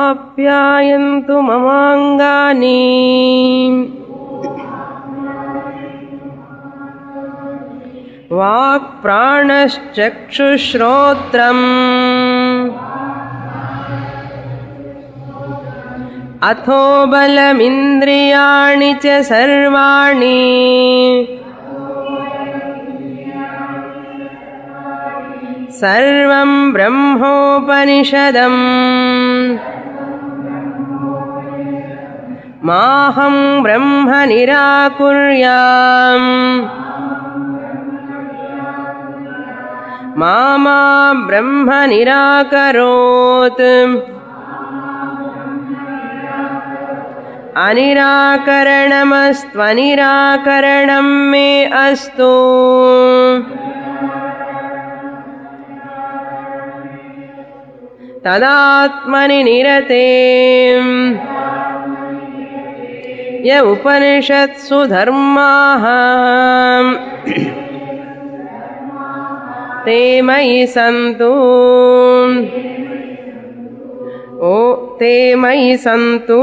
ఆప్యాయంతు మమాంగాని walk ప్రాణశ్చక్షుశ్రోత్రం అథో బలమింద్రియాణి చ సర్వాణి సర్వం బ్రహ్మోపనిషదం మాహం బ్రహ్మ నిరాకుర్యాం మామా బ్రహ్మ నిరాకరోత్ అనిరాకరణమస్త్వనిరాకరణం మే అస్తు తదాత్మని నిరతే య ఉపనిషత్సు ధర్మాః తే మయి సంతు తే మయి సంతు.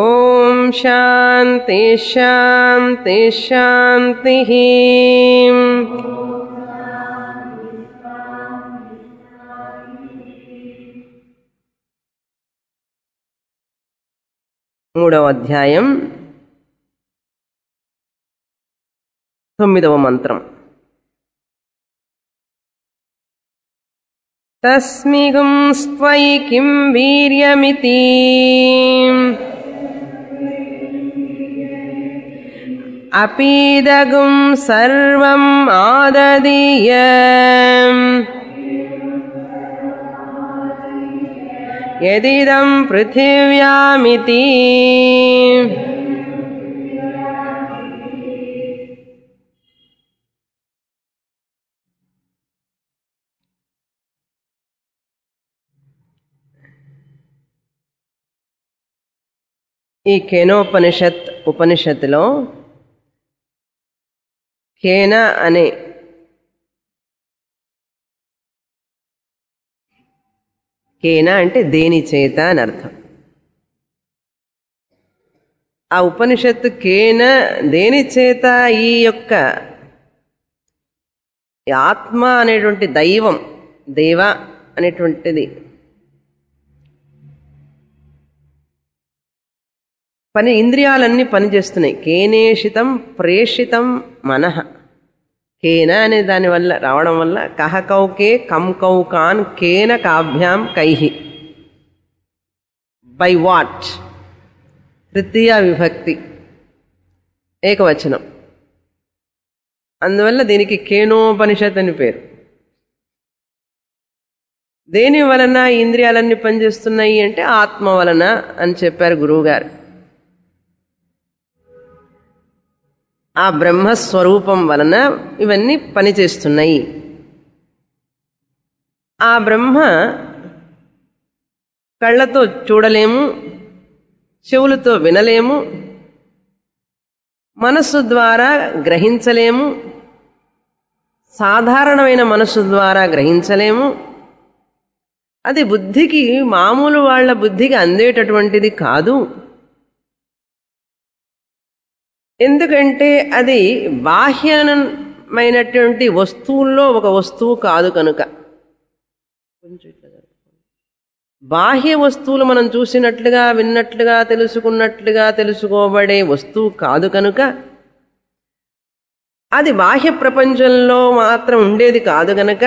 ఓం శాంతి శాంతి శాంతి. మూడవ అధ్యాయం 9వ మంత్రం. తస్మిగుం స్త్వయి కిం వీర్యమితి అపీదగుం సర్వం ఆదదీయ యదిదం పృథివ్యామితి. ఈ ఉపనిషత్తులో కేన అనే కేన అంటే దేని చేత అని అర్థం. ఆ ఉపనిషత్తు కేన దేని చేత ఈ యొక్క ఆత్మ అనేటువంటి దైవం దేవ అనేటువంటిది ఇంద్రియాలన్నీ పనిచేస్తున్నాయి. కేనేషితం ప్రేషితం మనః. కేన అనే దాని వల్ల రావడం వల్ల కహ కౌకే కం కౌకాన్ కేన కాభ్యాం కైహి, బై వాట్, తృతీయ విభక్తి ఏకవచనం. అందువల్ల దీనికి కేనోపనిషత్ అని పేరు. దేని వలన ఇంద్రియాలన్నీ పనిచేస్తున్నాయి అంటే ఆత్మ వలన అని చెప్పారు గురువుగారు. ఆ బ్రహ్మస్వరూపం వలన ఇవన్నీ పనిచేస్తున్నాయి. ఆ బ్రహ్మ కళ్ళతో చూడలేము, చెవులతో వినలేము, మనస్సు ద్వారా గ్రహించలేము, సాధారణమైన మనస్సు ద్వారా గ్రహించలేము. అది బుద్ధికి, మామూలు వాళ్ళ బుద్ధికి అందేటటువంటిది కాదు. ఎందుకంటే అది బాహ్యమైనటువంటి వస్తువుల్లో ఒక వస్తువు కాదు కనుక. బాహ్య వస్తువులు మనం చూసినట్లుగా, విన్నట్లుగా, తెలుసుకున్నట్లుగా తెలుసుకోబడే వస్తువు కాదు కనుక అది బాహ్య ప్రపంచంలో మాత్రం ఉండేది కాదు కనుక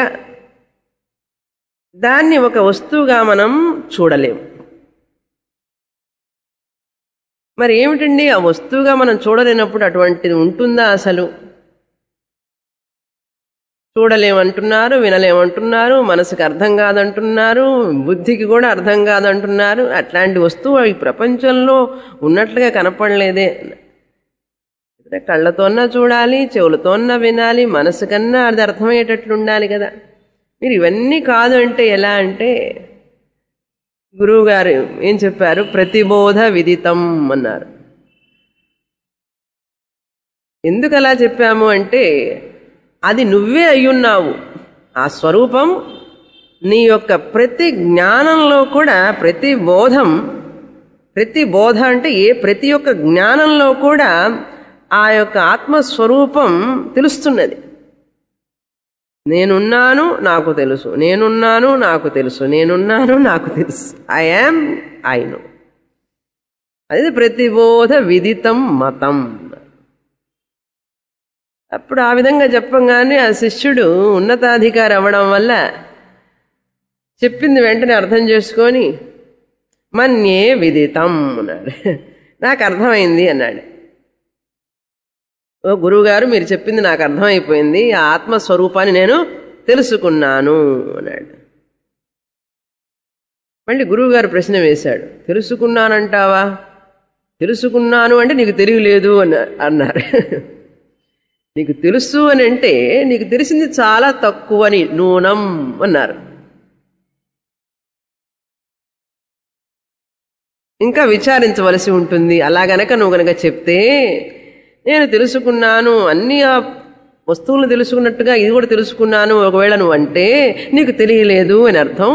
దాన్ని ఒక వస్తువుగా మనం చూడలేము. మరి ఏమిటండి ఆ వస్తువుగా మనం చూడలేనప్పుడు అటువంటిది ఉంటుందా? అసలు చూడలేమంటున్నారు, వినలేమంటున్నారు, మనసుకు అర్థం కాదంటున్నారు, బుద్ధికి కూడా అర్థం కాదంటున్నారు. అట్లాంటి వస్తువు ఈ ప్రపంచంలో ఉన్నట్లుగా కనపడలేదే. కళ్ళతోన్నా చూడాలి, చెవులతోన్నా వినాలి, మనసు కన్నా అది అర్థమయ్యేటట్లు ఉండాలి కదా. మీరు ఇవన్నీ కాదు అంటే ఎలా అంటే గురువుగారు ఏం చెప్పారు? ప్రతిబోధ విదితం అన్నారు. ఎందుకు అలా చెప్పాము అంటే అది నువ్వే అయ్యున్నావు. ఆ స్వరూపం నీ యొక్క ప్రతి జ్ఞానంలో కూడా ప్రతి బోధ అంటే ప్రతి ఒక్క జ్ఞానంలో కూడా ఆ యొక్క ఆత్మస్వరూపం తెలుస్తున్నది. నేనున్నాను నాకు తెలుసు, నేనున్నాను నాకు తెలుసు, నేనున్నాను నాకు తెలుసు. I am, I know. అది ప్రతిబోధ విదితం మతం. అప్పుడు ఆ విధంగా చెప్పంగానే ఆ శిష్యుడు ఉన్నతాధికారి అవ్వడం వల్ల చెప్పింది వెంటనే అర్థం చేసుకొని మన్యే విదితం అన్నాడు. నాకు అర్థమైంది అన్నాడు. ఓ గురువుగారు, మీరు చెప్పింది నాకు అర్థమైపోయింది, ఆ ఆత్మస్వరూపాన్ని నేను తెలుసుకున్నాను అన్నాడు. మళ్ళీ గురువుగారు ప్రశ్న వేశాడు, తెలుసుకున్నానంటావా? తెలుసుకున్నాను అంటే నీకు తెలియలేదు అన్నారు. నీకు తెలుసు అని అంటే నీకు తెలిసింది చాలా తక్కువని, నూనం అన్నారు. ఇంకా విచారించవలసి ఉంటుంది. అలా గనక నువ్వు గనక చెప్తే నేను తెలుసుకున్నాను, అన్ని ఆ వస్తువులను తెలుసుకున్నట్టుగా ఇది కూడా తెలుసుకున్నాను ఒకవేళ నువ్వు అంటే నీకు తెలియలేదు అని అర్థం.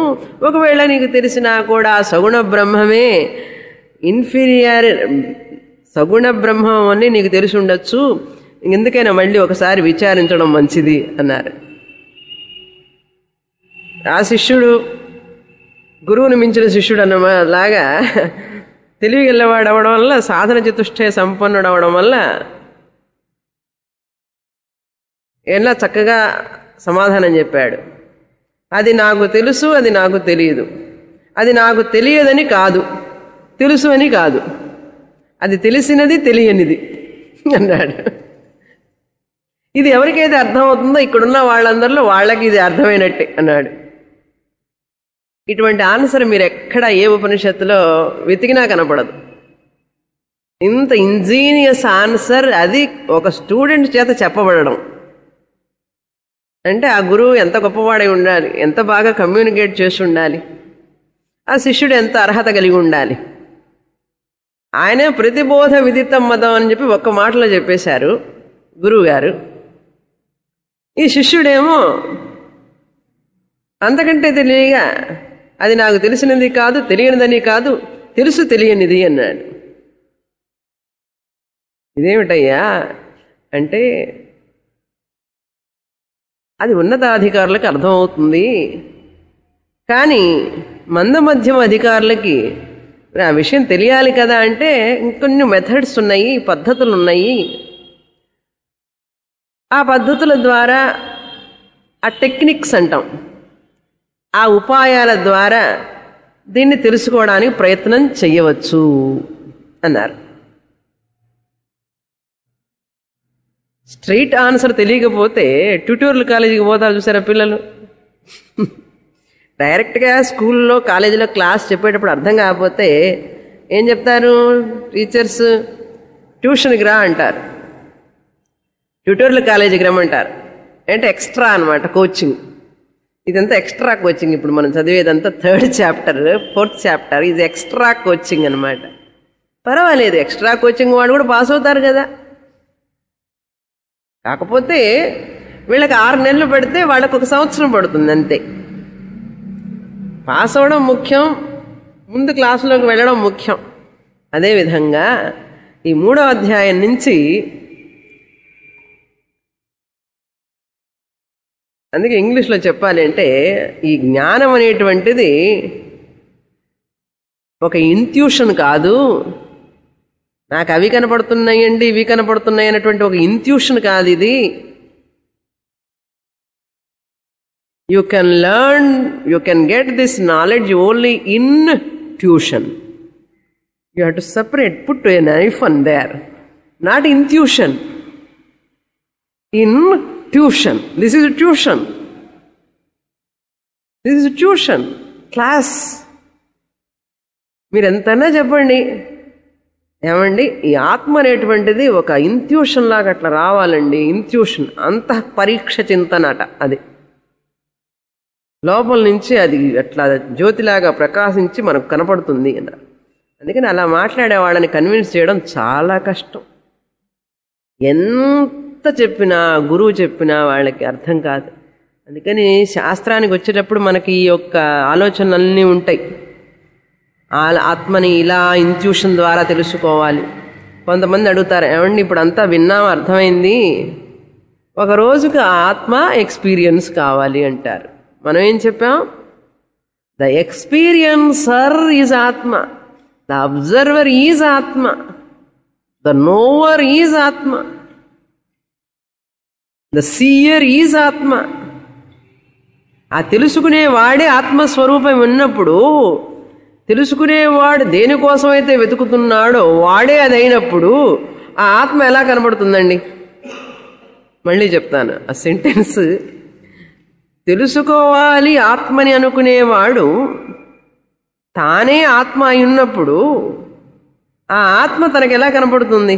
ఒకవేళ నీకు తెలిసినా కూడా సగుణ బ్రహ్మమే, ఇన్ఫీరియర్ సగుణ బ్రహ్మం అని నీకు తెలిసి ఉండొచ్చు, ఎందుకైనా మళ్ళీ ఒకసారి విచారించడం మంచిది అన్నారు. ఆ శిష్యుడు గురువుని మించిన శిష్యుడు అన్నలాగా తెలివిగలవాడు అవడం వల్ల, సాధన చతుష్టయ సంపన్నుడు అవడం వల్ల ఎలా చక్కగా సమాధానం చెప్పాడు. అది నాకు తెలుసు, అది నాకు తెలియదు, అది నాకు తెలియదని కాదు, తెలుసు అని కాదు, అది తెలిసినది తెలియనిది అన్నాడు. ఇది ఎవరికైతే అర్థమవుతుందో ఇక్కడున్న వాళ్ళందరిలో వాళ్ళకి ఇది అర్థమైనట్టే అన్నాడు. ఇటువంటి ఆన్సర్ మీరు ఎక్కడ ఏ ఉపనిషత్తులో వెతికినా కనపడదు. ఇంత ఇంజనీరియస్ ఆన్సర్ అది ఒక స్టూడెంట్ చేత చెప్పబడడం అంటే ఆ గురువు ఎంత గొప్పవాడై ఉండాలి, ఎంత బాగా కమ్యూనికేట్ చేసి ఉండాలి, ఆ శిష్యుడు ఎంత అర్హత కలిగి ఉండాలి. ఆయనే ప్రతిబోధ విదితం మతం అని చెప్పి ఒక్క మాటలో చెప్పేశారు గురువుగారు. ఈ శిష్యుడేమో అంతకంటే తెలియగా అది నాకు తెలిసినది కాదు, తెలియనిదని కాదు, తెలుసు తెలియనిది అన్నాడు. ఇదేమిటయ్యా అంటే అది ఉన్నతాధికారులకు అర్థమవుతుంది, కానీ మందమధ్యమ అధికారులకి ఆ విషయం తెలియాలి కదా అంటే ఇంకొన్ని మెథడ్స్ ఉన్నాయి, పద్ధతులు ఉన్నాయి. ఆ పద్ధతుల ద్వారా, ఆ టెక్నిక్స్ అంటాం, ఆ ఉపాయాల ద్వారా దీన్ని తెలుసుకోవడానికి ప్రయత్నం చెయ్యవచ్చు అన్నారు. స్ట్రైట్ ఆన్సర్ తెలియకపోతే ట్యూటోరియల్ కాలేజీకి పోతారు చూసారా పిల్లలు, డైరెక్ట్గా స్కూల్లో కాలేజీలో క్లాస్ చెప్పేటప్పుడు అర్థం కాకపోతే ఏం చెప్తారు టీచర్స్? ట్యూషన్కి రా అంటారు, ట్యూటోరియల్ కాలేజీకి రమ్మంటారు. అంటే ఎక్స్ట్రా అనమాట కోచింగ్. ఇదంతా ఎక్స్ట్రా కోచింగ్. ఇప్పుడు మనం చదివేదంతా 3rd చాప్టర్ 4th చాప్టర్, ఇది ఎక్స్ట్రా కోచింగ్ అనమాట. పర్వాలేదు, ఎక్స్ట్రా కోచింగ్ వాడు కూడా పాస్ అవుతారు కదా. కాకపోతే వీళ్ళకి 6 నెలలు పెడితే వాళ్ళకు 1 సంవత్సరం పడుతుంది అంతే. పాస్ అవడం ముఖ్యం, ముందు క్లాసులోకి వెళ్ళడం ముఖ్యం. అదేవిధంగా ఈ 3వ అధ్యాయం నుంచి, అందుకే ఇంగ్లీష్లో చెప్పాలి అంటే ఈ జ్ఞానం అనేటువంటిది ఒక ఇంట్యూషన్ కాదు, నాకు అవి కనపడుతున్నాయండి ఇవి కనపడుతున్నాయి అనేటువంటి ఒక ఇంట్యూషన్ కాదు ఇది. You can learn, you can get this knowledge only in tuition. You have to separate, put a knife on their, not intuition, in tuition. This is tuition, this is tuition class. మీరు ఎంతైనా చెప్పండి, ఏమండి ఈ ఆత్మ అనేటువంటిది ఒక intuition లాగా అట్లా రావాలండి. ఇంట్యూషన్ అంతః పరీక్ష చింతనట, అది లోపల నుంచి అది అట్లా జ్యోతిలాగా ప్రకాశించి మనకు కనపడుతుంది అన్నారు. అందుకని అలా మాట్లాడే వాళ్ళని కన్విన్స్ చేయడం చాలా కష్టం. ఎంత చెప్పినా, గురువు చెప్పినా వాళ్ళకి అర్థం కాదు. అందుకని శాస్త్రానికి వచ్చేటప్పుడు మనకి ఈ యొక్క ఆలోచనలన్నీ ఉంటాయి. ఆత్మని ఇలా ఇంట్యూషన్ ద్వారా తెలుసుకోవాలి. కొంతమంది అడుగుతారు, ఏమండి ఇప్పుడు అంతా విన్నాం అర్థమైంది, ఒక రోజుకి ఆత్మ ఎక్స్పీరియన్స్ కావాలి అంటారు. మనం ఏం చెప్పాం? ద ఎక్స్పీరియన్సర్ ఈజ్ ఆత్మ, ద అబ్జర్వర్ ఈజ్ ఆత్మ, ద నోవర్ ఈజ్ ఆత్మ, ద సీయర్ ఈజ్ ఆత్మ. ఆ తెలుసుకునేవాడే ఆత్మస్వరూపం ఉన్నప్పుడు, తెలుసుకునేవాడు దేనికోసమైతే వెతుకుతున్నాడో వాడే అది అయినప్పుడు ఆ ఆత్మ ఎలా కనబడుతుందండి? మళ్ళీ చెప్తాను ఆ సెంటెన్స్. తెలుసుకోవాలి ఆత్మని అనుకునేవాడు తానే ఆత్మ అయి ఉన్నప్పుడు ఆ ఆత్మ తనకు ఎలా కనపడుతుంది?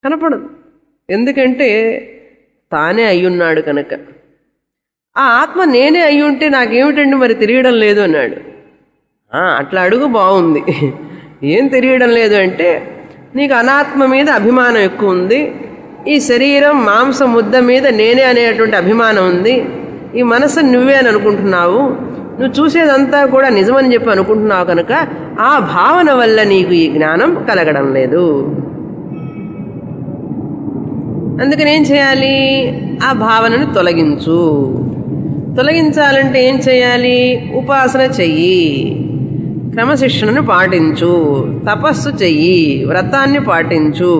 కనపడదు. ఎందుకంటే తానే అయ్యున్నాడు కనుక. ఆ ఆత్మ నేనే అయి ఉంటే నాకేమిటండి మరి తెలియడం లేదు అన్నాడు. అట్లా అడుగు, బాగుంది. ఏం తెలియడం లేదు అంటే, నీకు అనాత్మ మీద అభిమానం ఎక్కువ ఉంది, ఈ శరీరం మాంస ముద్ద మీద నేనే అనేటువంటి అభిమానం ఉంది, ఈ మనసు నువ్వే అని అనుకుంటున్నావు, నువ్వు చూసేదంతా కూడా నిజమని చెప్పి అనుకుంటున్నావు కనుక ఆ భావన వల్ల నీకు ఈ జ్ఞానం కలగడం లేదు. అందుకని ఏం చేయాలి? ఆ భావనను తొలగించు. తొలగించాలంటే ఏం చేయాలి? ఉపాసన చెయ్యి, క్రమశిక్షణను పాటించు, తపస్సు చెయ్యి, వ్రతాన్ని పాటించు.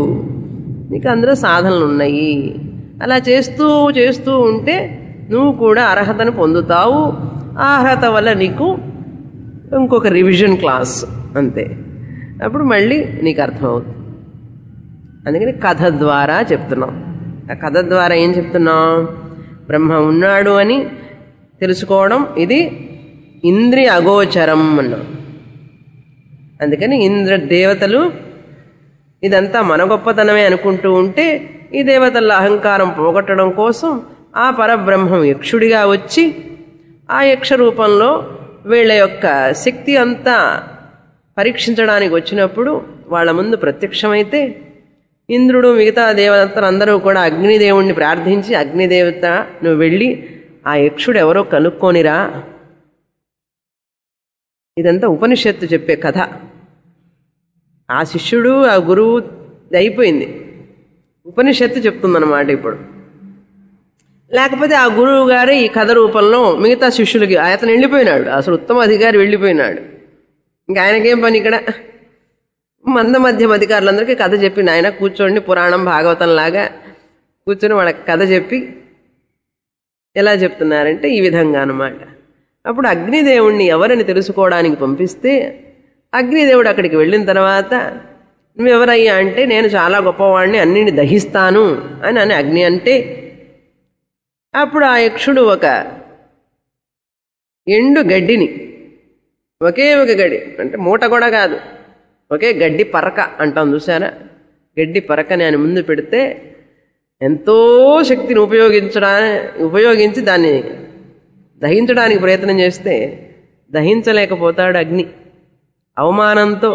నీకు అందులో సాధనలు ఉన్నాయి. అలా చేస్తూ చేస్తూ ఉంటే నువ్వు కూడా అర్హతను పొందుతావు. ఆ అర్హత వల్ల నీకు ఇంకొక రివిజన్ క్లాస్, అంతే. అప్పుడు మళ్ళీ నీకు అర్థమవుతుంది. అందుకని కథ ద్వారా చెప్తున్నాం. ఆ కథ ద్వారా ఏం చెప్తున్నాం? బ్రహ్మ ఉన్నాడు అని తెలుసుకోవడం, ఇది ఇంద్రియ అగోచరం అన్నాం. అందుకని దేవతలు ఇదంతా మన గొప్పతనమే అనుకుంటూ ఉంటే, ఈ దేవతల అహంకారం పోగొట్టడం కోసం ఆ పరబ్రహ్మం యక్షుడిగా వచ్చి ఆ యక్ష రూపంలో వీళ్ళ యొక్క శక్తి అంతా పరీక్షించడానికి వచ్చినప్పుడు వాళ్ళ ముందు ప్రత్యక్షమైతే ఇంద్రుడు మిగతా దేవతలు అందరూ కూడా అగ్నిదేవుణ్ణి ప్రార్థించి, అగ్నిదేవత నువ్వు వెళ్ళి ఆ యక్షుడు ఎవరో కనుక్కోనిరా. ఇదంతా ఉపనిషత్తు చెప్పే కథ. ఆ శిష్యుడు ఆ గురువు అయిపోయింది, ఉపనిషత్తు చెప్తుందన్నమాట ఇప్పుడు. లేకపోతే ఆ గురువు గారే ఈ కథ రూపంలో మిగతా శిష్యులకి, అతను వెళ్ళిపోయినాడు, అసలు ఉత్తమ అధికారి వెళ్ళిపోయినాడు, ఇంకా ఆయనకేం పని ఇక్కడ? మంద మధ్యం అధికారులందరికీ కథ చెప్పి, ఆయన కూర్చోండి పురాణం భాగవతం లాగా కూర్చొని వాళ్ళకి కథ చెప్పి ఎలా చెప్తున్నారంటే ఈ విధంగా అన్నమాట. అప్పుడు అగ్నిదేవుణ్ణి ఎవరని తెలుసుకోవడానికి పంపిస్తే, అగ్నిదేవుడు అక్కడికి వెళ్ళిన తర్వాత నువ్వెవరయ్యా అంటే, నేను చాలా గొప్పవాడిని, అన్నింటిని దహిస్తాను అని అగ్ని అంటే, అప్పుడు ఆ యక్షుడు ఒక ఎండు గడ్డిని, ఒకే ఒక గడ్డి అంటే మూట కూడా కాదు, ఒకే గడ్డి పరక అంటాం చూసారా, గడ్డి పరకని ఆయన ముందు పెడితే ఎంతో శక్తిని ఉపయోగించి దాన్ని దహించడానికి ప్రయత్నం చేస్తే దహించలేకపోతాడు అగ్ని. అవమానంతో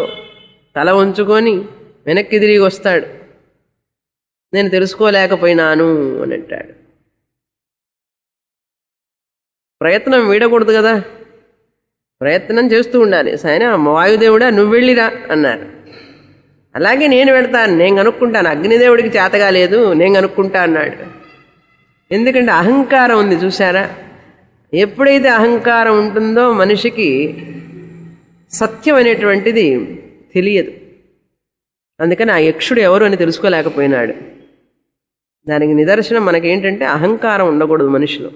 తల ఉంచుకొని వెనక్కి తిరిగి వస్తాడు. నేను తెలుసుకోలేకపోయినాను అని అంటాడు. ప్రయత్నం వీడకూడదు కదా, ప్రయత్నం చేస్తూ ఉండాలి. ఆయన వాయుదేవుడా నువ్వు వెళ్ళిరా అన్నారు. అలాగే నేను వెళ్తాను, నేను కనుక్కుంటాను, అగ్నిదేవుడికి చేతగా లేదు, నేను కనుక్కుంటా అన్నాడు. ఎందుకంటే అహంకారం ఉంది చూసారా. ఎప్పుడైతే అహంకారం ఉంటుందో మనిషికి సత్యం అనేటువంటిది తెలియదు. అందుకని ఆ యక్షుడు ఎవరు అని తెలుసుకోలేకపోయినాడు. దానికి నిదర్శనం మనకేంటంటే అహంకారం ఉండకూడదు మనిషిలో.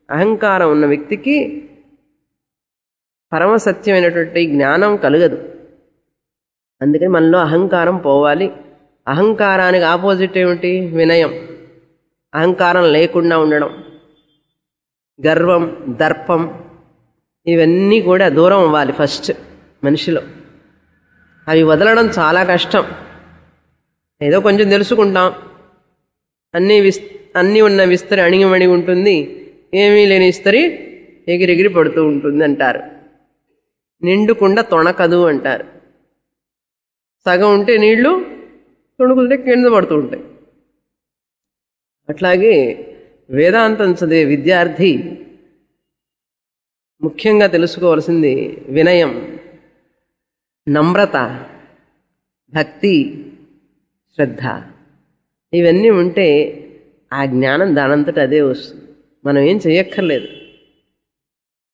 అహంకారం ఉన్న వ్యక్తికి పరమసత్యమైనటువంటి జ్ఞానం కలగదు. అందుకని మనలో అహంకారం పోవాలి. అహంకారానికి ఆపోజిట్ ఏమిటి? వినయం. అహంకారం లేకుండా ఉండడం. గర్వం, దర్పం ఇవన్నీ కూడా దూరం అవ్వాలి ఫస్ట్ మనిషిలో. అవి వదలడం చాలా కష్టం. ఏదో కొంచెం తెలుసుకుంటాం, అన్నీ ఉన్న విస్తరి అణిగిమణి ఉంటుంది, ఏమీ లేని విస్తరి ఎగిరెగిరి పడుతూ ఉంటుంది అంటారు. నిండుకుండా తొణకదు అంటారు. సగం ఉంటే నీళ్లు తొణుకుతుంటే కింద పడుతూ ఉంటాయి. అట్లాగే వేదాంతం చదివే విద్యార్థి ముఖ్యంగా తెలుసుకోవాల్సింది వినయం, నమ్రత, భక్తి, శ్రద్ధ. ఇవన్నీ ఉంటే ఆ జ్ఞానం దానంతట అదే వస్తుంది. మనం ఏం చెయ్యక్కర్లేదు.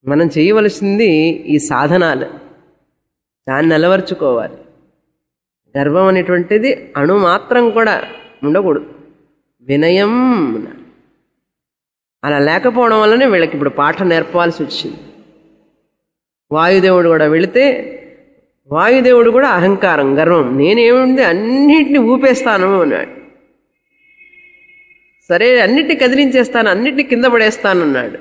మనం చేయవలసింది ఈ సాధనాలు, దాన్ని అలవర్చుకోవాలి. గర్వం అనేటువంటిది అణు మాత్రం కూడా ఉండకూడదు. వినయం అలా లేకపోవడం వల్లనే వీళ్ళకి ఇప్పుడు పాఠం నేర్పాల్సి వచ్చింది. వాయుదేవుడు కూడా వెళితే వాయుదేవుడు కూడా అహంకారం, గర్వం, నేనేముంది అన్నిటిని ఊపేస్తాను అన్నాడు. సరే అన్నిటిని కదిలించేస్తాను, అన్నిటిని కింద పడేస్తాను అన్నాడు.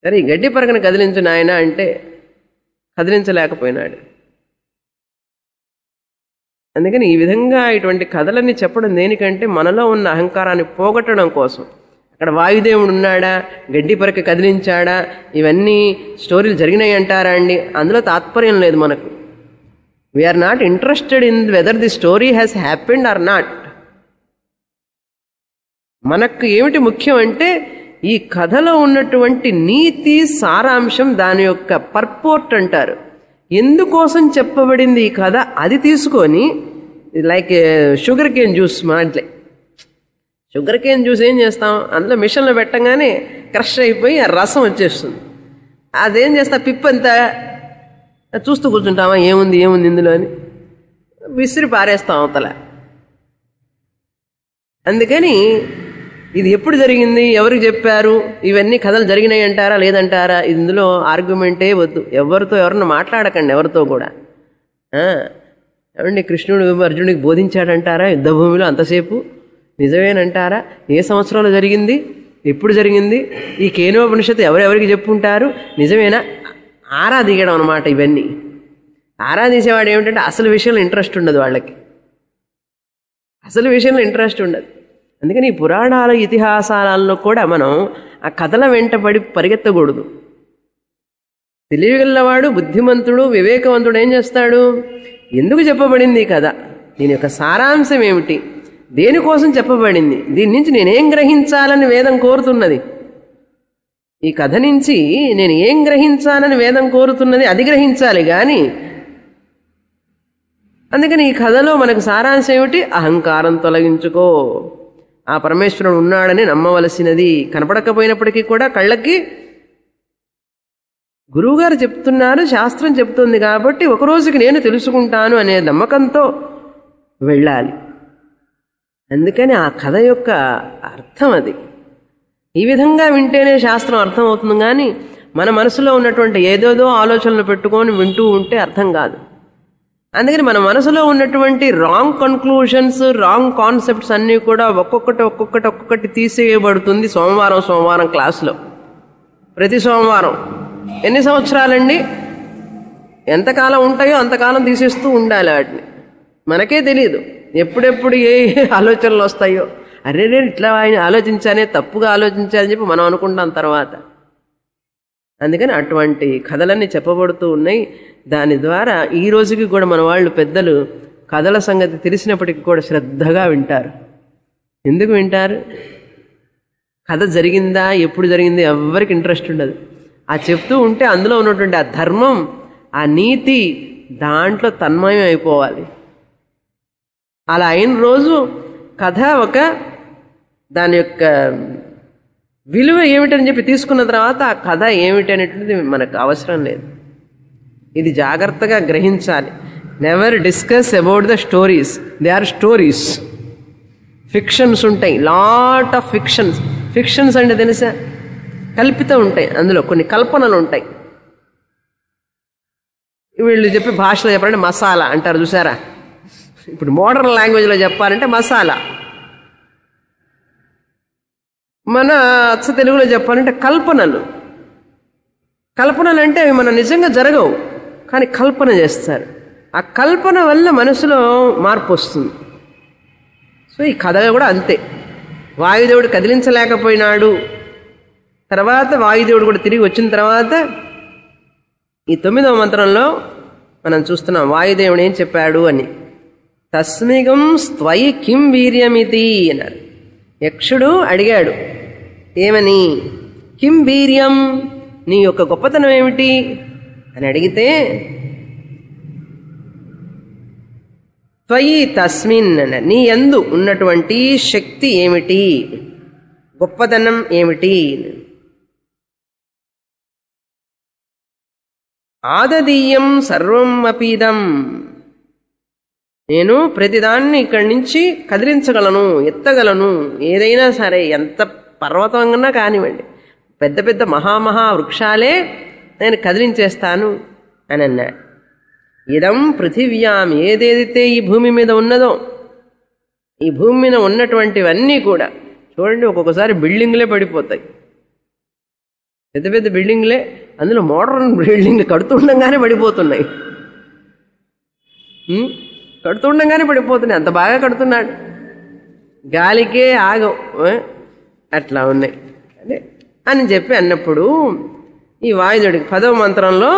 సరే ఈ గడ్డి పరకను కదిలించు నాయన అంటే కదిలించలేకపోయినాడు. అందుకని ఈ విధంగా ఇటువంటి కథలన్నీ చెప్పడం దేనికంటే మనలో ఉన్న అహంకారాన్ని పోగొట్టడం కోసం. అక్కడ వాయుదేవుడు ఉన్నాడా, గడ్డి పరక కదిలించాడా, ఇవన్నీ స్టోరీలు జరిగినాయి అంటారా అండి? అందులో తాత్పర్యం లేదు మనకు. We are not interested in whether the story has happened or not. మనకు ఏమిటి ముఖ్యం అంటే ఈ కథలో ఉన్నటువంటి నీతి సారాంశం, దాని యొక్క పర్పోర్ట్ అంటారు. ఎందుకోసం చెప్పబడింది ఈ కథ, అది తీసుకొని లైక్ షుగర్ కేన్ జ్యూస్ మాట్లే. షుగర్ కేన్ జ్యూస్ ఏం చేస్తాం, అందులో మిషన్లో పెట్టంగానే క్రష్ అయిపోయి ఆ రసం వచ్చేస్తుంది. అదేం చేస్తా, పిప్పంతా చూస్తూ కూర్చుంటామా, ఏముంది ఏముంది ఇందులో అని విసిరి పారేస్తాం అవతల. అందుకని ఇది ఎప్పుడు జరిగింది, ఎవరికి చెప్పారు, ఇవన్నీ కథలు జరిగినాయి అంటారా లేదంటారా, ఇందులో ఆర్గ్యుమెంటే వద్దు. ఎవరితో ఎవరన్నా మాట్లాడకండి, ఎవరితో కూడా. ఏమండి కృష్ణుడు అర్జునుడికి బోధించాడంటారా యుద్ధభూమిలో అంతసేపు, నిజమేనంటారా, ఏ సంవత్సరంలో జరిగింది, ఎప్పుడు జరిగింది, ఈ కేనోపనిషత్తు ఎవరెవరికి చెప్పుంటారు, నిజమేనా, ఆరా దిగడం అనమాట. ఇవన్నీ ఆరా తీసేవాడు ఏమిటంటే అసలు విషయంలో ఇంట్రెస్ట్ ఉండదు వాళ్ళకి, అసలు విషయంలో ఇంట్రెస్ట్ ఉండదు. అందుకని ఈ పురాణాల ఇతిహాసాలలో కూడా మనం ఆ కథల వెంటబడి పరిగెత్తకూడదు. తెలియగలవాడు, బుద్ధిమంతుడు, వివేకవంతుడు ఏం చేస్తాడు, ఎందుకు చెప్పబడింది ఈ కథ, దీని యొక్క సారాంశం ఏమిటి, దేనికోసం చెప్పబడింది, దీని నుంచి నేనేం గ్రహించాలని వేదం కోరుతున్నది, ఈ కథ నుంచి నేను ఏం గ్రహించాలని వేదం కోరుతున్నది అది గ్రహించాలి కానీ. అందుకని ఈ కథలో మనకు సారాంశం ఏమిటి, అహంకారం తొలగించుకో, ఆ పరమేశ్వరుడు ఉన్నాడని నమ్మవలసినది. కనపడకపోయినప్పటికీ కూడా కళ్ళకి గురువుగారు చెప్తున్నారు, శాస్త్రం చెప్తుంది కాబట్టి ఒక రోజుకి నేను తెలుసుకుంటాను అనే నమ్మకంతో వెళ్ళాలి. అందుకని ఆ కథ యొక్క అర్థం అది. ఈ విధంగా వింటేనే శాస్త్రం అర్థం అవుతుంది కానీ మన మనసులో ఉన్నటువంటి ఏదేదో ఆలోచనలు పెట్టుకొని వింటూ ఉంటే అర్థం కాదు. అందుకని మన మనసులో ఉన్నటువంటి రాంగ్ కన్క్లూషన్స్, రాంగ్ కాన్సెప్ట్స్ అన్నీ కూడా ఒక్కొక్కటి తీసేయబడుతుంది సోమవారం క్లాసులో. ప్రతి సోమవారం ఎన్ని సంవత్సరాలండి, ఎంతకాలం ఉంటాయో అంతకాలం తీసేస్తూ ఉండాలి వాటిని. మనకే తెలియదు ఎప్పుడెప్పుడు ఏ ఆలోచనలు వస్తాయో. అరే నేను ఇట్లా ఆయన ఆలోచించానే, తప్పుగా ఆలోచించాలని చెప్పి మనం అనుకుంటాం తర్వాత. అందుకని అటువంటి కథలన్నీ చెప్పబడుతూ ఉన్నాయి. దాని ద్వారా ఈ రోజుకి కూడా మన వాళ్ళు పెద్దలు కథల సంగతి తెలిసినప్పటికీ కూడా శ్రద్ధగా వింటారు. ఎందుకు వింటారు, కథ జరిగిందా ఎప్పుడు జరిగింది ఎవ్వరికి ఇంట్రెస్ట్ ఉండదు. ఆ చెప్తూ ఉంటే అందులో ఉన్నటువంటి ఆ ధర్మం, ఆ నీతి దాంట్లో తన్మయం అయిపోవాలి. అలా అయిన రోజు కథ ఒక దాని యొక్క విలువ ఏమిటని చెప్పి తీసుకున్న తర్వాత ఆ కథ ఏమిటి అనేటువంటిది మనకు అవసరం లేదు. ఇది జాగ్రత్తగా గ్రహించాలి. Never discuss about the stories, they are stories. Fictions ఉంటాయి, లాట్ ఆఫ్ ఫిక్షన్స్. ఫిక్షన్స్ అంటే తెలుసా, కల్పితం ఉంటాయి, అందులో కొన్ని కల్పనలు ఉంటాయి. వీళ్ళు చెప్పి భాషలో చెప్పాలంటే మసాలా అంటారు చూసారా. ఇప్పుడు మోడర్న్ లాంగ్వేజ్లో చెప్పాలంటే మసాలా. మన అచ్చ తెలుగులో చెప్పాలంటే కల్పనలు. కల్పనలు అంటే అవి మన నిజంగా జరగవు కానీ కల్పన చేస్తారు. ఆ కల్పన వల్ల మనసులో మార్పు వస్తుంది. సో ఈ కథ కూడా అంతే. వాయుదేవుడు కదిలించలేకపోయినాడు, తర్వాత వాయుదేవుడు కూడా తిరిగి వచ్చిన తర్వాత ఈ 9వ మంత్రంలో మనం చూస్తున్నాం వాయుదేవుడు ఏం చెప్పాడు అని. తస్మిగం స్త్వయి కిం వీర్యమితి అన్నారు. యక్షుడు అడిగాడు ఏమని, కిం వీర్యం, నీ యొక్క గొప్పతనం ఏమిటి అని అడిగితే, త్వయి తస్మిన్, నీ యందు ఉన్నటువంటి శక్తి ఏమిటి, గొప్పతనం ఏమిటి. ఆదదీయం సర్వం అపీదం, నేను ప్రతిదాన్ని ఇక్కడి నుంచి కదిలించగలను, ఎత్తగలను, ఏదైనా సరే, ఎంత పర్వతంగా కానివ్వండి, పెద్ద పెద్ద మహామహా వృక్షాలే నేను కదిలించేస్తాను అని అన్నాడు. ఇదం పృథివ్యాం, ఏదేదైతే ఈ భూమి మీద ఉన్నదో, ఈ భూమి మీద ఉన్నటువంటివన్నీ కూడా చూడండి, ఒక్కొక్కసారి బిల్డింగ్లే పడిపోతాయి, పెద్ద పెద్ద బిల్డింగ్లే, అందులో మోడర్న్ బిల్డింగ్లు కడుతుండగానే పడిపోతున్నాయి, కడుతుండగానే పడిపోతున్నాయి, అంత బాగా కడుతున్నాడు, గాలికే ఆగం, అట్లా ఉన్నాయి అదే అని చెప్పి అన్నప్పుడు ఈ వాయుదేవుడికి 10వ మంత్రంలో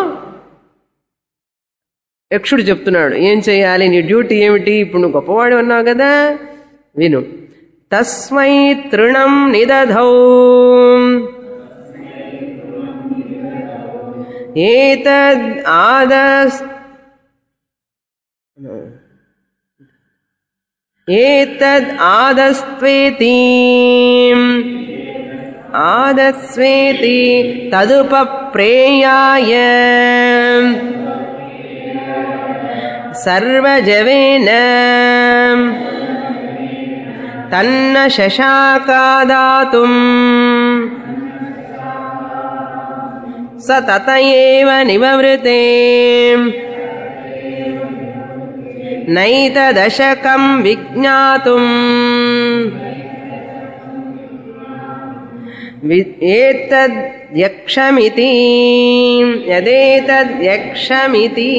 యక్షుడు చెప్తున్నాడు ఏం చేయాలి, నీ డ్యూటీ ఏమిటి, ఇప్పుడు నువ్వు గొప్పవాడు అన్నావు కదా, విను. తస్మై తృణం నిదధౌ ఏతద్ ఆదస్ ఏతద్ ఆదస్వేతి ఆదస్వేతి తదుపప్రేయాయ సర్వజవేన తన్న శశాకాదాతుం స తతయేవ నివవృతే నైతదశకం విజ్ఞాతుం ఏతద్యక్షమితి యదేతద్యక్షమితి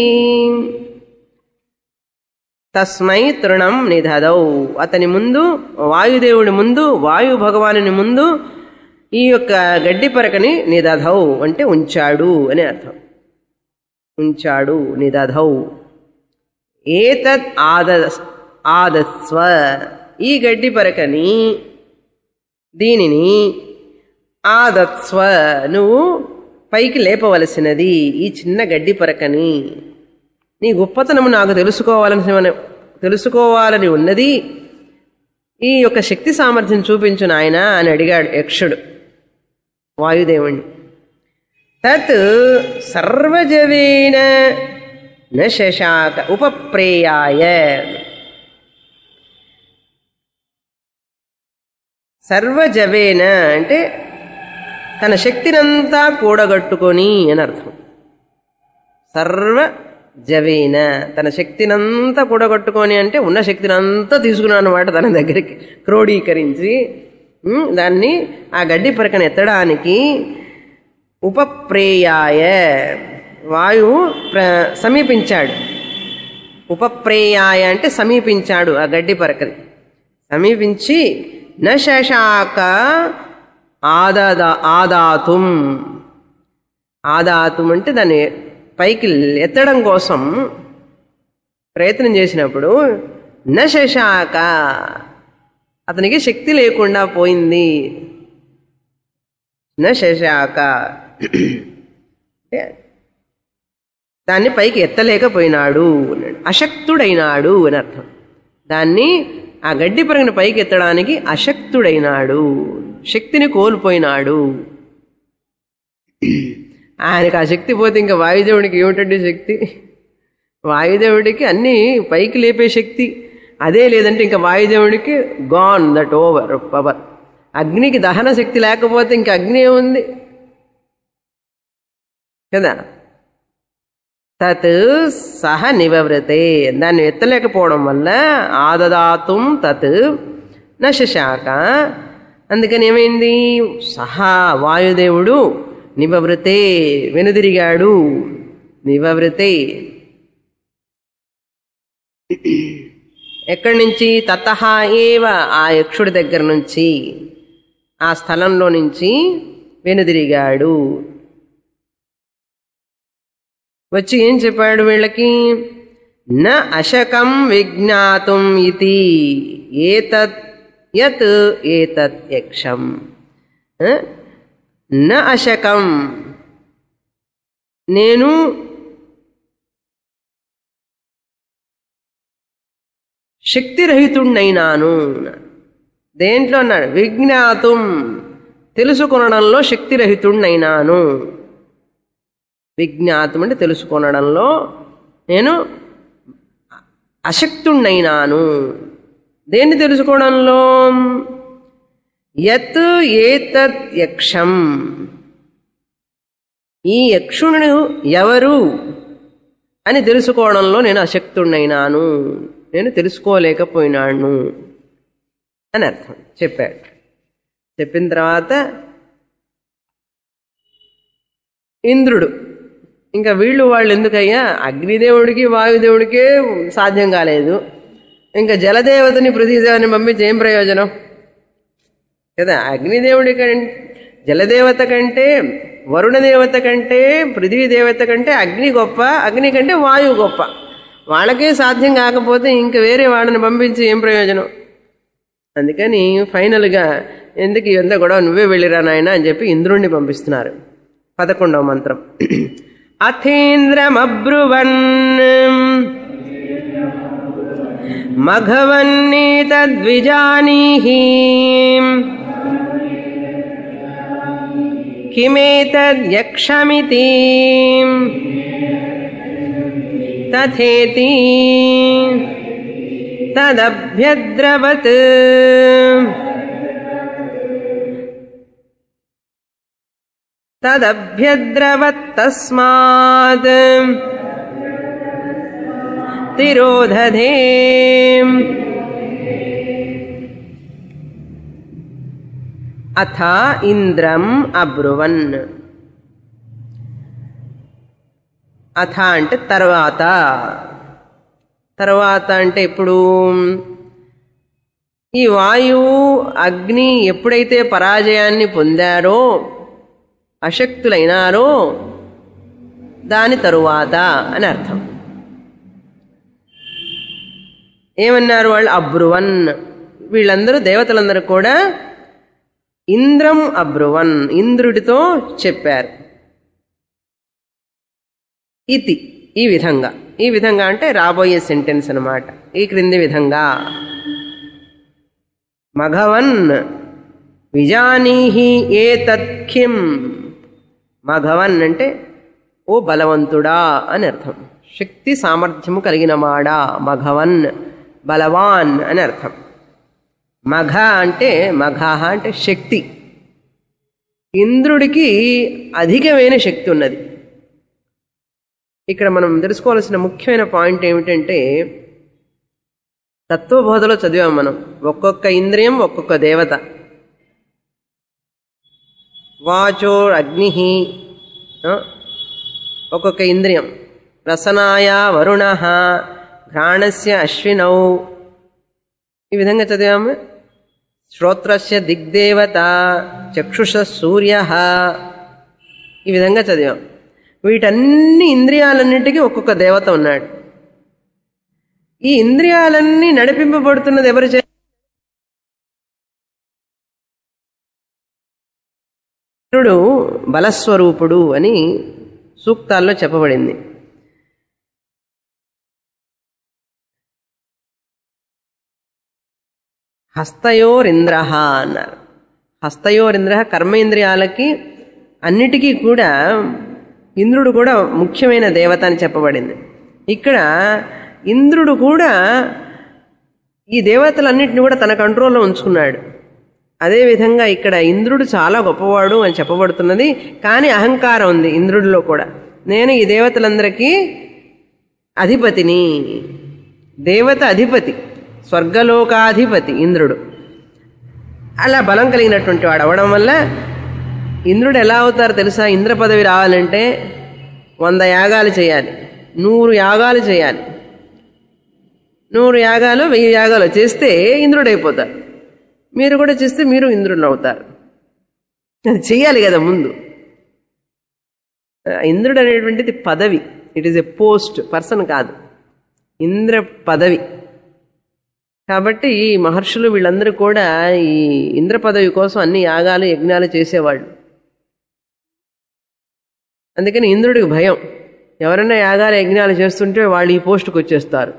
తస్మై తృణం నిదధౌ, అతని ముందు, వాయుదేవుడి ముందు, వాయు భగవానుని ముందు ఈ యొక్క గడ్డి పరకని నిదధౌ అంటే ఉంచాడు అని అర్థం. ఉంచాడు, నిదధౌ. ఏతద్ ఆదస్వ, ఈ గడ్డి పరకని, దీనిని, ఆదత్స్వ, నువ్వు పైకి లేపవలసినది, ఈ చిన్న గడ్డి పరకని, నీ గొప్పతనము నాకు తెలుసుకోవాలని ఉన్నది, ఈ యొక్క శక్తి సామర్థ్యం చూపించు నాయన అని అడిగాడు యక్షుడు వాయుదేవుణ్ణి. తత్ సర్వజవేన న శశాక ఉపప్రేయాయ, సర్వజవేన అంటే తన శక్తినంతా కూడగట్టుకొని అని అర్థం. సర్వజవేన తన శక్తినంతా కూడగట్టుకొని అంటే ఉన్న శక్తినంతా తీసుకున్నాను అన్నమాట తన దగ్గరికి, క్రోడీకరించి దాన్ని ఆ గడ్డి పరకను ఎత్తడానికి ఉపప్రేయాయ, వాయువు సమీపించాడు. ఉపప్రేయాయ అంటే సమీపించాడు ఆ గడ్డి పరకని. సమీపించి న శశాక ఆదాతుం, ఆదాతుం అంటే దాన్ని పైకి ఎత్తడం కోసం ప్రయత్నం చేసినప్పుడు న శశాక, అతనికి శక్తి లేకుండా పోయింది. న శశాక దాన్ని పైకి ఎత్తలేకపోయినాడు, అశక్తుడైనాడు అని అర్థం. దాన్ని ఆ గడ్డి పరగని పైకి ఎత్తడానికి అశక్తుడైనాడు, శక్తిని కోల్పోయినాడు. ఆయనకు ఆ శక్తి పోతే ఇంకా వాయుదేవుడికి ఏమిటండి శక్తి? వాయుదేవుడికి అన్నీ పైకి లేపే శక్తి అదే లేదంటే ఇంకా వాయుదేవుడికి గాన్ దట్ ఓవర్ పవర్. అగ్నికి దహన శక్తి లేకపోతే ఇంకా అగ్ని ఏముంది కదా. తత్ సహ నివవృతే, దాన్ని ఎత్తలేకపోవడం వల్ల ఆదదాతుం తత్ న శశాక, అందుకని ఏమైంది, సహా వాయుదేవుడు నివవృతే వెనుదిరిగాడు. నివవృతే ఎక్కడి నుంచి, తతః ఏవ ఆ యక్షుడి దగ్గర నుంచి, ఆ స్థలంలో నుంచి వెనుదిరిగాడు. వచ్చి ఏం చెప్పాడు వీళ్ళకి, న అశకం విజ్ఞాతుం ఇతి ఏతత్ యత్ ఏతత్ యక్షం న అశకం, నేను శక్తిరహితుణ్ణైనాను. దేంట్లో అన్నాడు? విజ్ఞాతుం, తెలుసుకొనడంలో శక్తిరహితుణ్ణైనాను. విజ్ఞాతం అంటే తెలుసుకొనడంలో నేను అశక్తుణ్ణైనాను. దేన్ని తెలుసుకోవడంలో? యత్ ఏతత్ యక్షం, ఈ యక్షుడు ఎవరు అని తెలుసుకోవడంలో నేను అశక్తుణ్ణైనాను, నేను తెలుసుకోలేకపోయినాను అని అర్థం చెప్పాడు. చెప్పిన తర్వాత ఇంద్రుడు, ఇంకా వాళ్ళు ఎందుకయ్యా, అగ్నిదేవుడికి వాయుదేవుడికే సాధ్యం కాలేదు, ఇంకా జలదేవతని పృథ్వీదేవతని పంపించి ఏం ప్రయోజనం కదా. అగ్నిదేవుడి కంటే, జలదేవత కంటే, వరుణదేవత కంటే, పృథ్వీదేవత కంటే అగ్ని గొప్ప, అగ్ని కంటే వాయువు గొప్ప. వాళ్ళకే సాధ్యం కాకపోతే ఇంక వేరే వాళ్ళని పంపించి ఏం ప్రయోజనం? అందుకని ఫైనల్గా ఎందుకు ఇదంతా గొడవ, నువ్వే వెళ్ళిరా నాయన అని చెప్పి ఇంద్రుణ్ణి పంపిస్తున్నారు. 11వ మంత్రం. అథేంద్రమబ్రువన్ మఘవన్నేతద్విజానీహి కిమేతద్యక్షమితి తథేతి తదభ్యద్రవత్ తదభ్యద్రవత్తస్మాత్ తిరోధధే. అథ ఇంద్రం అబ్రువన్. అథ అంటే తర్వాత, తర్వాత అంటే ఇప్పుడు ఈ వాయువు అగ్ని ఎప్పుడైతే పరాజయాన్ని పొందారో, అశక్తులైనారో, దాని తరువాత అని అర్థం. ఏమన్నారు వాళ్ళు? అబ్రువన్. వీళ్ళందరూ దేవతలందరూ కూడా ఇంద్రం అబ్రువన్, ఇంద్రుడితో చెప్పారు. ఇతి, ఈ విధంగా. ఈ విధంగా అంటే రాబోయే సెంటెన్స్ అన్నమాట. ఈ క్రింది విధంగా. మఘవన్ విజానీహి ఏతత్కిం. మఘవన్ అంటే ఓ బలవంతుడా అని అర్థం. శక్తి సామర్థ్యము కలిగినవాడా. మఘవన్ బలవాన్ అని అర్థం. మఘ అంటే, మఘాహ అంటే శక్తి. ఇంద్రుడికి అధికమైన శక్తి ఉన్నది. ఇక్కడ మనం తెలుసుకోవాల్సిన ముఖ్యమైన పాయింట్ ఏమిటంటే, తత్వబోధలో చదివాం మనం, ఒక్కొక్క ఇంద్రియం ఒక్కొక్క దేవత. వాచో అగ్ని, ఒక్కొక్క ఇంద్రియం. రసనాయ వరుణ, ఘ్రాణస్య అశ్వినౌ, ఈ విధంగా చదివాము. శ్రోత్రస్య దిగ్దేవత, చక్షుష సూర్య, ఈ విధంగా చదివాం. వీటన్ని ఇంద్రియాలన్నిటికీ ఒక్కొక్క దేవత ఉన్నాడు. ఈ ఇంద్రియాలన్నీ నడిపింపబడుతున్నది ఎవరు చే? ఇంద్రుడు బలస్వరూపుడు అని సూక్తాల్లో చెప్పబడింది. హస్తయోరింద్ర అన్నారు. హస్తయోరింద్ర కర్మేంద్రియాలకి అన్నిటికీ కూడా ఇంద్రుడు కూడా ముఖ్యమైన దేవత అని చెప్పబడింది. ఇక్కడ ఇంద్రుడు కూడా ఈ దేవతలన్నింటినీ కూడా తన కంట్రోల్లో ఉంచుకున్నాడు. అదేవిధంగా ఇక్కడ ఇంద్రుడు చాలా గొప్పవాడు అని చెప్పబడుతున్నది. కానీ అహంకారం ఉంది ఇంద్రుడిలో కూడా. నేను ఈ దేవతలందరికీ అధిపతిని. దేవత అధిపతి, స్వర్గలోకాధిపతి ఇంద్రుడు. అలా బలం కలిగినటువంటి వాడు అవడం వల్ల ఇంద్రుడు ఎలా అవుతారు తెలుసా? ఇంద్ర పదవి రావాలంటే 100 యాగాలు చేయాలి, 100 యాగాలు చేయాలి. 100 యాగాలు 1000 యాగాలు చేస్తే ఇంద్రుడు అయిపోతారు. మీరు కూడా చేస్తే మీరు ఇంద్రుడు అవుతారు. అది చెయ్యాలి కదా ముందు. ఇంద్రుడు అనేటువంటిది పదవి. It is a post, person కాదు. ఇంద్ర పదవి. కాబట్టి ఈ మహర్షులు వీళ్ళందరూ కూడా ఈ ఇంద్ర పదవి కోసం అన్ని యాగాలు యజ్ఞాలు చేసేవాళ్ళు. అందుకని ఇంద్రుడికి భయం, ఎవరైనా యాగాలు యజ్ఞాలు చేస్తుంటే వాళ్ళు ఈ పోస్టుకు వచ్చేస్తారు.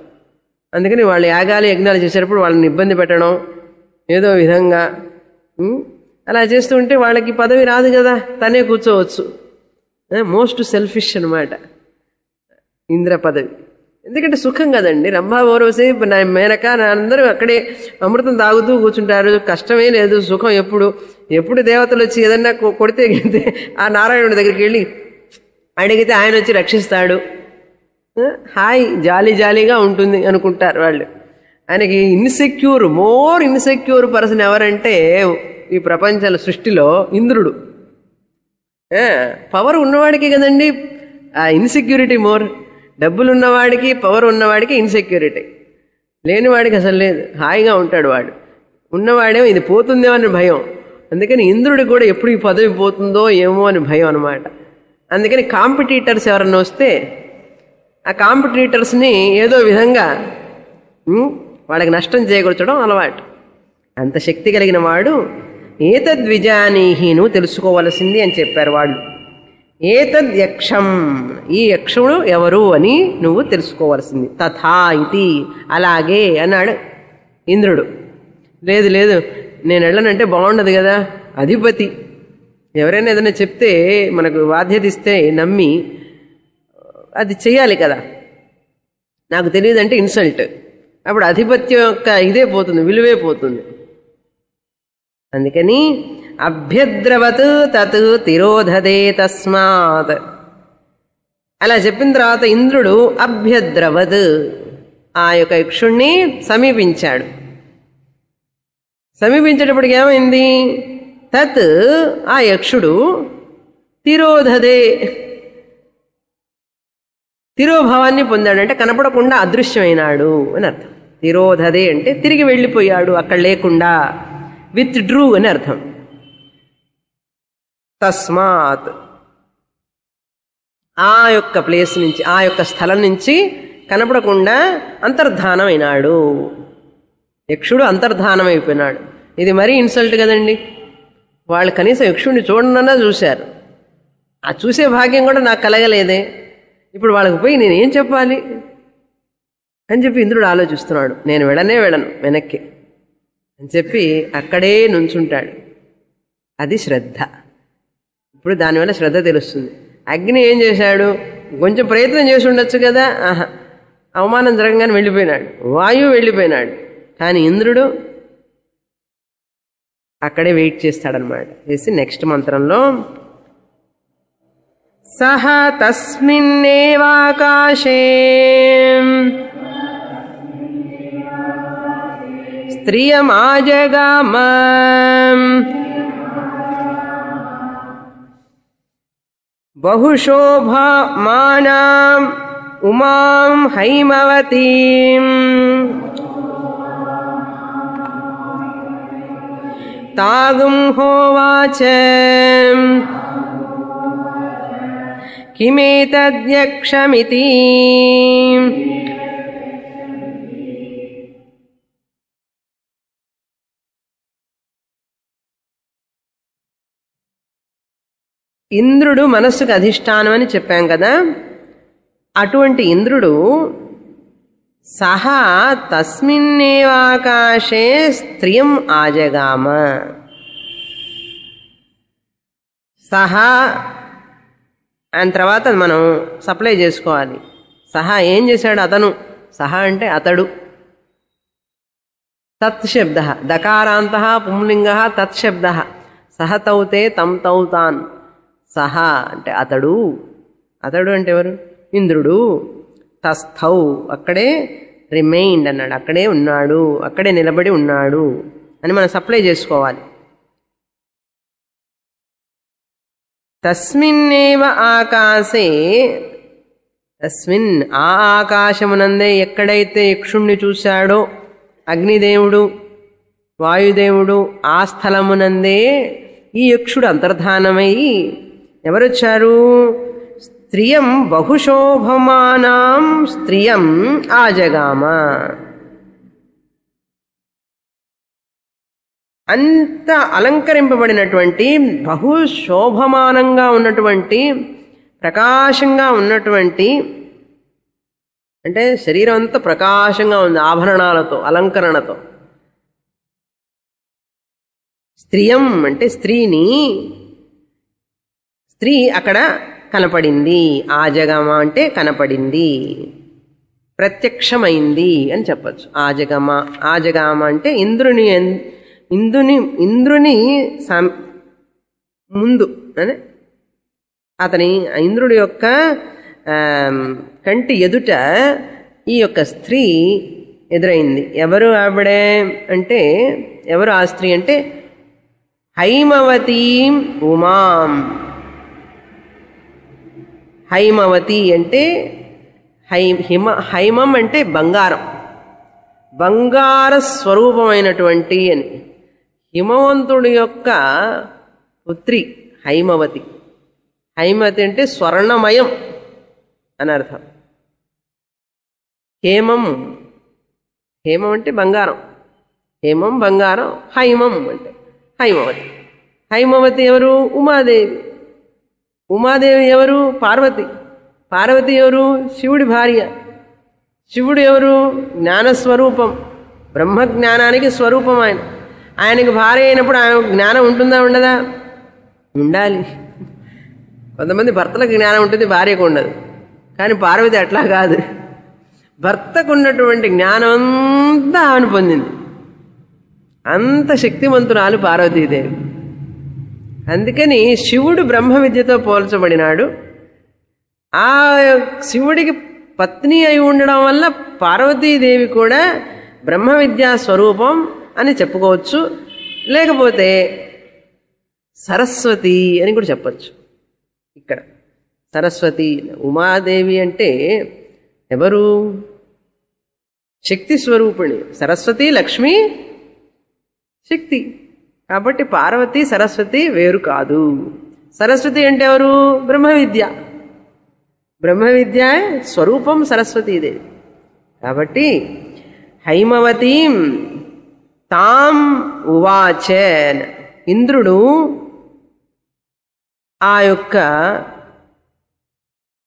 అందుకని వాళ్ళు యాగాలు యజ్ఞాలు చేసేటప్పుడు వాళ్ళని ఇబ్బంది పెట్టడం ఏదో విధంగా అలా చేస్తుంటే వాళ్ళకి పదవి రాదు కదా, తనే కూర్చోవచ్చు. మోస్ట్ సెల్ఫిష్ అనమాట ఇంద్ర పదవి. ఎందుకంటే సుఖం కదండి. రంభా ఊర్వశి మేనక అందరూ అక్కడే అమృతం తాగుతూ కూర్చుంటారు, కష్టమే లేదు, సుఖం. ఎప్పుడు దేవతలు వచ్చి ఏదన్నా కొడితే ఆ నారాయణుడి దగ్గరికి వెళ్ళి అడిగితే ఆయన వచ్చి రక్షిస్తాడు, హాయ్ జాలీ జాలీగా ఉంటుంది అనుకుంటారు వాళ్ళు. ఆయనకి మోర్ ఇన్సెక్యూర్ పర్సన్ ఎవరంటే ఈ ప్రపంచ సృష్టిలో ఇంద్రుడు. పవర్ ఉన్నవాడికి కదండి ఆ ఇన్సెక్యూరిటీ మోర్. డబ్బులు ఉన్నవాడికి పవర్ ఉన్నవాడికి ఇన్సెక్యూరిటీ, లేనివాడికి అసలు లేదు, హాయిగా ఉంటాడు వాడు. ఉన్నవాడేమో ఇది పోతుందేమో అని భయం. అందుకని ఇంద్రుడికి కూడా ఎప్పుడు ఈ పదవి పోతుందో ఏమో అని భయం అనమాట. అందుకని కాంపిటీటర్స్ ఎవరన్నా వస్తే ఆ కాంపిటీటర్స్ని ఏదో విధంగా వాళ్ళకి నష్టం చేకూర్చడం అలవాటు. అంత శక్తి కలిగిన వాడు ఏతద్విజానీహి, నువ్వు తెలుసుకోవలసింది అని చెప్పారు వాళ్ళు. ఏతద్ యక్షం, ఈ యక్షుడు ఎవరు అని నువ్వు తెలుసుకోవలసింది. తథా ఇది, అలాగే అన్నాడు ఇంద్రుడు. లేదు నేను వెళ్ళనంటే బాగుండదు కదా, అధిపతి ఎవరైనా ఏదైనా చెప్తే మనకు బాధ్యత ఇస్తే నమ్మి అది చెయ్యాలి కదా. నాకు తెలియదంటే ఇన్సల్ట్, అప్పుడు ఆధిపత్యం యొక్క ఇదే పోతుంది, విలువే పోతుంది. అందుకని అభ్యద్రవత్ తత్ తిరోధదే తస్మాత్ అలా చెప్పిన తర్వాత ఇంద్రుడు అభ్యద్రవత్ ఆ యొక్క యక్షుణ్ణి సమీపించాడు. సమీపించేటప్పటికి ఏమైంది? తత్ ఆ యక్షుడు తిరోధదే తిరోభావాన్ని పొందాడు, అంటే కనపడకుండా అదృశ్యమైనాడు అని అర్థం. తిరోధదే అంటే తిరిగి వెళ్ళిపోయాడు, అక్కడ లేకుండా, విత్ డ్రూ అని అర్థం. తస్మాత్ ఆ యొక్క ప్లేస్ నుంచి, ఆ యొక్క స్థలం నుంచి కనపడకుండా అంతర్ధానం అయినాడు. యక్షుడు అంతర్ధానం అయిపోయినాడు. ఇది మరీ ఇన్సల్ట్ కదండి. వాళ్ళు కనీసం యక్షుడిని చూడనన్నా చూశారు, ఆ చూసే భాగ్యం కూడా నాకు కలగలేదే. ఇప్పుడు వాళ్ళకి పోయి నేనేం చెప్పాలి అని చెప్పి ఇంద్రుడు ఆలోచిస్తున్నాడు. నేను వెళ్ళను వెనక్కి అని చెప్పి అక్కడే నుంచుంటాడు. అది శ్రద్ధ. ఇప్పుడు దానివల్ల శ్రద్ధ తెలుస్తుంది. అగ్ని ఏం చేశాడు? కొంచెం ప్రయత్నం చేసి ఉండొచ్చు కదా, అవమానం జరగగానే వెళ్ళిపోయినాడు. వాయువు వెళ్ళిపోయినాడు. కానీ ఇంద్రుడు అక్కడే వెయిట్ చేస్తాడనమాట. చేసి నెక్స్ట్ మంత్రంలో సహ తస్మిన్నేవాకాశే స్త్రియమాజగామ బహుశోభమానాం ఉమాం హైమవతీం తాగుం హోవాచ కిమేతద్యక్షమితి. ఇంద్రుడు మనస్సుకు అధిష్టానం అని చెప్పాం కదా. అటువంటి ఇంద్రుడు సహా తస్మిన్నేవాకాశే స్త్రియం ఆజగామ. సహా అని తర్వాత మనం సప్లై చేసుకోవాలి. సహా ఏం చేశాడు? అతను. సహా అంటే అతడు. తత్శబ్ద దకారాంత పుంలింగ తత్శబ్ద సహ తౌతే తం తౌతాన్. సహా అంటే అతడు. అతడు అంటే ఎవరు? ఇంద్రుడు. తస్థౌ అక్కడే రిమైండ్ అన్నాడు, అక్కడే ఉన్నాడు, అక్కడే నిలబడి ఉన్నాడు అని మనం సప్లై చేసుకోవాలి. తస్మిన్నేవ ఆకాశే, తస్మిన్ ఆ ఆకాశమునందే ఎక్కడైతే యక్షుణ్ణి చూశాడో అగ్నిదేవుడు వాయుదేవుడు, ఆ స్థలమునందే ఈ యక్షుడు అంతర్ధానమై ఎవరొచ్చారు? స్త్రియం బహుశోభమానాం స్త్రియం ఆజగామ. అంత అలంకరింపబడినటువంటి బహు శోభమానంగా ఉన్నటువంటి ప్రకాశంగా ఉన్నటువంటి అంటే శరీరం అంతా ప్రకాశంగా ఉంది ఆభరణాలతో అలంకరణతో. స్త్రియం అంటే స్త్రీని, స్త్రీ అక్కడ కనపడింది. ఆజగమ అంటే కనపడింది, ప్రత్యక్షమైంది అని చెప్పచ్చు. ఆజగమ ఆజగామ అంటే ఇంద్రుని ముందు అని అతని ఇంద్రుడి యొక్క కంటి ఎదుట ఈ యొక్క స్త్రీ ఎదురైంది. ఎవరు ఆవిడే అంటే ఎవరు ఆ స్త్రీ అంటే హైమవతీం ఉమాం. హైమవతి అంటే హైమం అంటే బంగారం, బంగార స్వరూపమైనటువంటి అని. హిమవంతుడి యొక్క పుత్రి హైమవతి. హైమవతి అంటే స్వర్ణమయం అని అర్థం. హేమం, హేమం అంటే బంగారం, హేమం బంగారం, హైమం అంటే హైమవతి. హైమవతి ఎవరు? ఉమాదేవి. ఉమాదేవి ఎవరు? పార్వతి. పార్వతి ఎవరు? శివుడి భార్య. శివుడు ఎవరు? జ్ఞానస్వరూపం, బ్రహ్మజ్ఞానానికి స్వరూపం ఆయన. ఆయనకి భార్య అయినప్పుడు ఆయన జ్ఞానం ఉంటుందా ఉండదా? ఉండాలి. కొంతమంది భర్తలకు జ్ఞానం ఉంటుంది, భార్యకు ఉండదు. కానీ పార్వతి అట్లా కాదు. భర్తకు ఉన్నటువంటి జ్ఞానం అంతా ఆమెను పొందింది. అంత శక్తివంతురాలు పార్వతీదేవి. అందుకని శివుడు బ్రహ్మ విద్యతో పోల్చబడినాడు. ఆ శివుడికి పత్ని అయి ఉండడం వల్ల పార్వతీదేవి కూడా బ్రహ్మ విద్యా స్వరూపం అని చెప్పుకోవచ్చు. లేకపోతే సరస్వతి అని కూడా చెప్పచ్చు. ఇక్కడ సరస్వతి ఉమాదేవి అంటే ఎవరు? శక్తి స్వరూపిణి. సరస్వతి లక్ష్మి శక్తి. కాబట్టి పార్వతి సరస్వతి వేరు కాదు. సరస్వతి అంటే ఎవరు? బ్రహ్మ విద్య. బ్రహ్మ విద్య స్వరూపం సరస్వతీదేవి. కాబట్టి హైమవతీం తాం ఉవాచ. ఇంద్రుడు ఆ యొక్క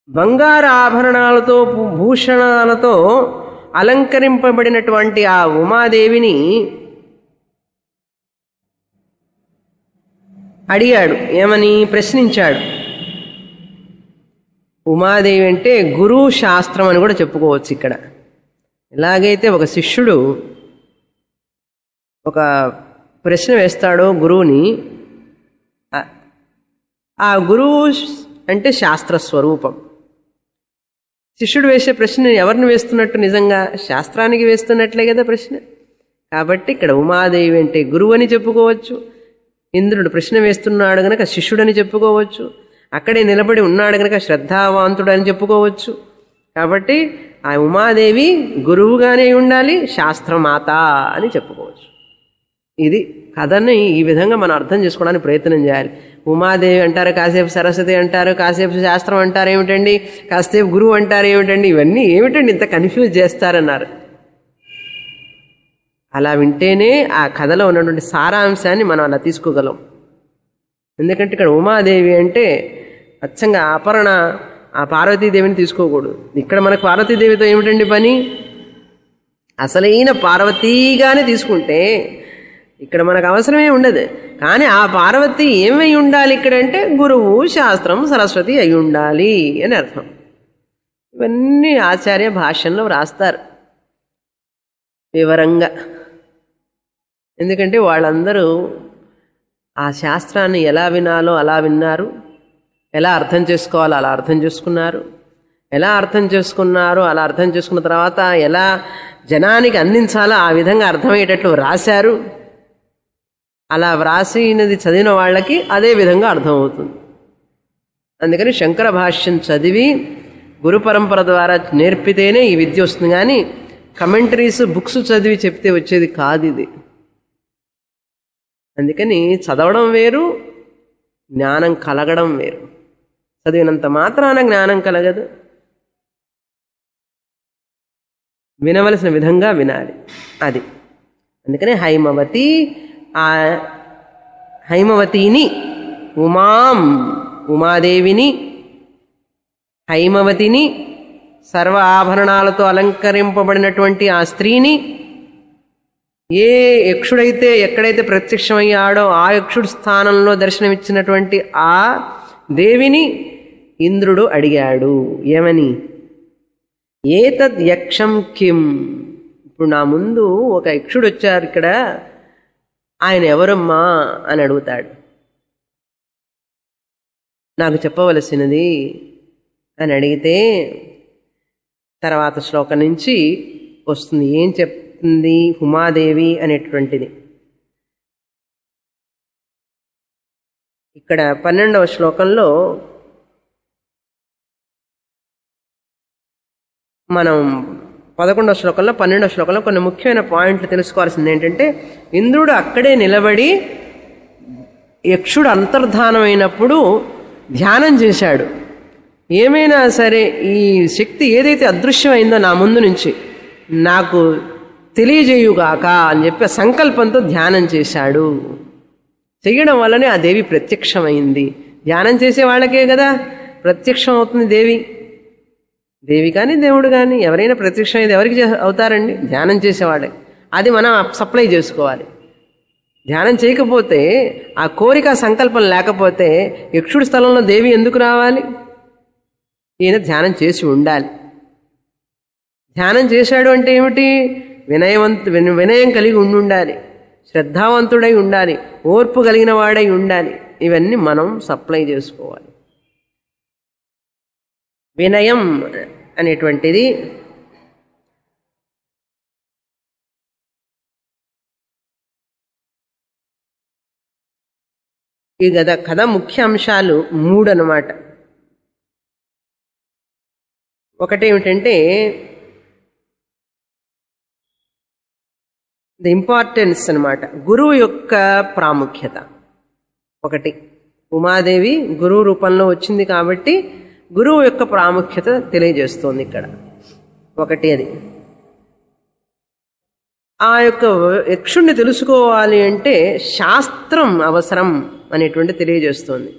బంగారు ఆభరణాలతో భూషణాలతో అలంకరింపబడినటువంటి ఆ ఉమాదేవిని అడిగాడు. ఏమని? ప్రశ్నించాడు. ఉమాదేవి అంటే గురు శాస్త్రం అని కూడా చెప్పుకోవచ్చు. ఇక్కడ ఎలాగైతే ఒక శిష్యుడు ఒక ప్రశ్న వేస్తాడో గురువుని, ఆ గురువు అంటే శాస్త్ర స్వరూపం. శిష్యుడు వేసే ప్రశ్న ఎవరిని వేస్తున్నట్టు? నిజంగా శాస్త్రానికి వేస్తున్నట్లే కదా ప్రశ్న. కాబట్టి ఇక్కడ ఉమాదేవి అంటే గురువు అని చెప్పుకోవచ్చు. ఇంద్రుడు ప్రశ్న వేస్తున్నాడు గనక శిష్యుడని చెప్పుకోవచ్చు. అక్కడే నిలబడి ఉన్నాడు గనక శ్రద్ధావంతుడు అని చెప్పుకోవచ్చు. కాబట్టి ఆ ఉమాదేవి గురువుగానే ఉండాలి, శాస్త్రమాత అని చెప్పుకోవచ్చు. ఇది కథని ఈ విధంగా మనం అర్థం చేసుకోవడానికి ప్రయత్నం చేయాలి. ఉమాదేవి అంటారు, కాసేపు సరస్వతి అంటారు, కాసేపు శాస్త్రం అంటారు ఏమిటండి, కాసేపు గురువు అంటారు ఏమిటండి, ఇవన్నీ ఏమిటండి ఇంత కన్ఫ్యూజ్ చేస్తారన్నారు. అలా వింటేనే ఆ కథలో ఉన్నటువంటి సారాంశాన్ని మనం అలా తీసుకోగలం. ఎందుకంటే ఇక్కడ ఉమాదేవి అంటే అచ్చంగా అపర్ణ ఆ పార్వతీదేవిని తీసుకోకూడదు. ఇక్కడ మనకు పార్వతీదేవితో ఏమిటండి పని? అసలైన పార్వతీగానే తీసుకుంటే ఇక్కడ మనకు అవసరమే ఉండదు. కానీ ఆ పార్వతి ఏమై ఉండాలి ఇక్కడంటే గురువు, శాస్త్రం, సరస్వతి అయి ఉండాలి అని అర్థం. ఇవన్నీ ఆచార్య భాష్యంలో వ్రాస్తారు వివరంగా. ఎందుకంటే వాళ్ళందరూ ఆ శాస్త్రాన్ని ఎలా వినాలో అలా విన్నారు, ఎలా అర్థం చేసుకోవాలో అలా అర్థం చేసుకున్నారు, ఎలా అర్థం చేసుకున్నారో అలా అర్థం చేసుకున్న తర్వాత ఎలా జనానికి అందించాలో ఆ విధంగా అర్థమయ్యేటట్లు వ్రాశారు. అలా వ్రాసినది చదివిన వాళ్ళకి అదే విధంగా అర్థమవుతుంది. అందుకని శంకర భాష్యం చదివి గురు పరంపర ద్వారా నేర్పితేనే ఈ విద్య వస్తుంది. కానీ కమెంటరీస్ బుక్స్ చదివి చెప్తే వచ్చేది కాదు ఇది. అందుకని చదవడం వేరు, జ్ఞానం కలగడం వేరు. చదివినంత మాత్రాన జ్ఞానం కలగదు. వినవలసిన విధంగా వినాలి. అది అందుకనే హైమవతి ఆ హైమవతిని, ఉమాదేవిని, హైమవతిని, సర్వ ఆభరణాలతో అలంకరింపబడినటువంటి ఆ స్త్రీని, ఏ యక్షుడైతే ఎక్కడైతే ప్రత్యక్షమయ్యాడో ఆ యక్షుడి స్థానంలో దర్శనమిచ్చినటువంటి ఆ దేవిని ఇంద్రుడు అడిగాడు. ఏమని? ఏతద్ యక్షం కిం. ఇప్పుడు నా ముందు ఒక యక్షుడు వచ్చారు, ఇక్కడ ఆయన ఎవరమ్మా అని అడుగుతాడు. నాకు చెప్పవలసినది అని అడిగితే తర్వాత శ్లోకం నుంచి వస్తుంది ఏం చెప్తుంది ఉమాదేవి అనేటువంటిది. ఇక్కడ 12వ శ్లోకంలో మనం 11వ శ్లోకంలో 12వ శ్లోకంలో కొన్ని ముఖ్యమైన పాయింట్లు తెలుసుకోవాల్సింది ఏంటంటే, ఇంద్రుడు అక్కడే నిలబడి యక్షుడు అంతర్ధానమైనప్పుడు ధ్యానం చేశాడు. ఏమైనా సరే ఈ శక్తి ఏదైతే అదృశ్యమైందో నా ముందు నుంచి నాకు తెలియజేయుగాక అని చెప్పి సంకల్పంతో ధ్యానం చేశాడు. చెయ్యడం వల్లనే ఆ దేవి ప్రత్యక్షమైంది. ధ్యానం చేసే వాళ్ళకే కదా ప్రత్యక్షం అవుతుంది దేవి. దేవి కానీ దేవుడు కానీ ఎవరైనా ప్రత్యక్షమైంది ఎవరికి అవుతారండి? ధ్యానం చేసేవాడే. అది మనం సప్లై చేసుకోవాలి. ధ్యానం చేయకపోతే, ఆ కోరిక సంకల్పం లేకపోతే యక్షుడి స్థలంలో దేవి ఎందుకు రావాలి? ఈయన ధ్యానం చేసి ఉండాలి. ధ్యానం చేశాడు అంటే ఏమిటి? వినయం కలిగి ఉండాలి, శ్రద్ధావంతుడై ఉండాలి, ఓర్పు కలిగిన వాడై ఉండాలి. ఇవన్నీ మనం సప్లై చేసుకోవాలి. వినయం అనేటువంటిది ఈ కథ ముఖ్య అంశాలు 3 అన్నమాట. ఒకటేమిటంటే ది ఇంపార్టెన్స్ అన్నమాట, గురువు యొక్క ప్రాముఖ్యత. ఒకటి, ఉమాదేవి గురువు రూపంలో వచ్చింది కాబట్టి గురువు యొక్క ప్రాముఖ్యత తెలియజేస్తోంది ఇక్కడ. ఒకటి అది. ఆ యొక్క యక్షుణ్ణి తెలుసుకోవాలి అంటే శాస్త్రం అవసరం అనేటువంటి తెలియజేస్తోంది.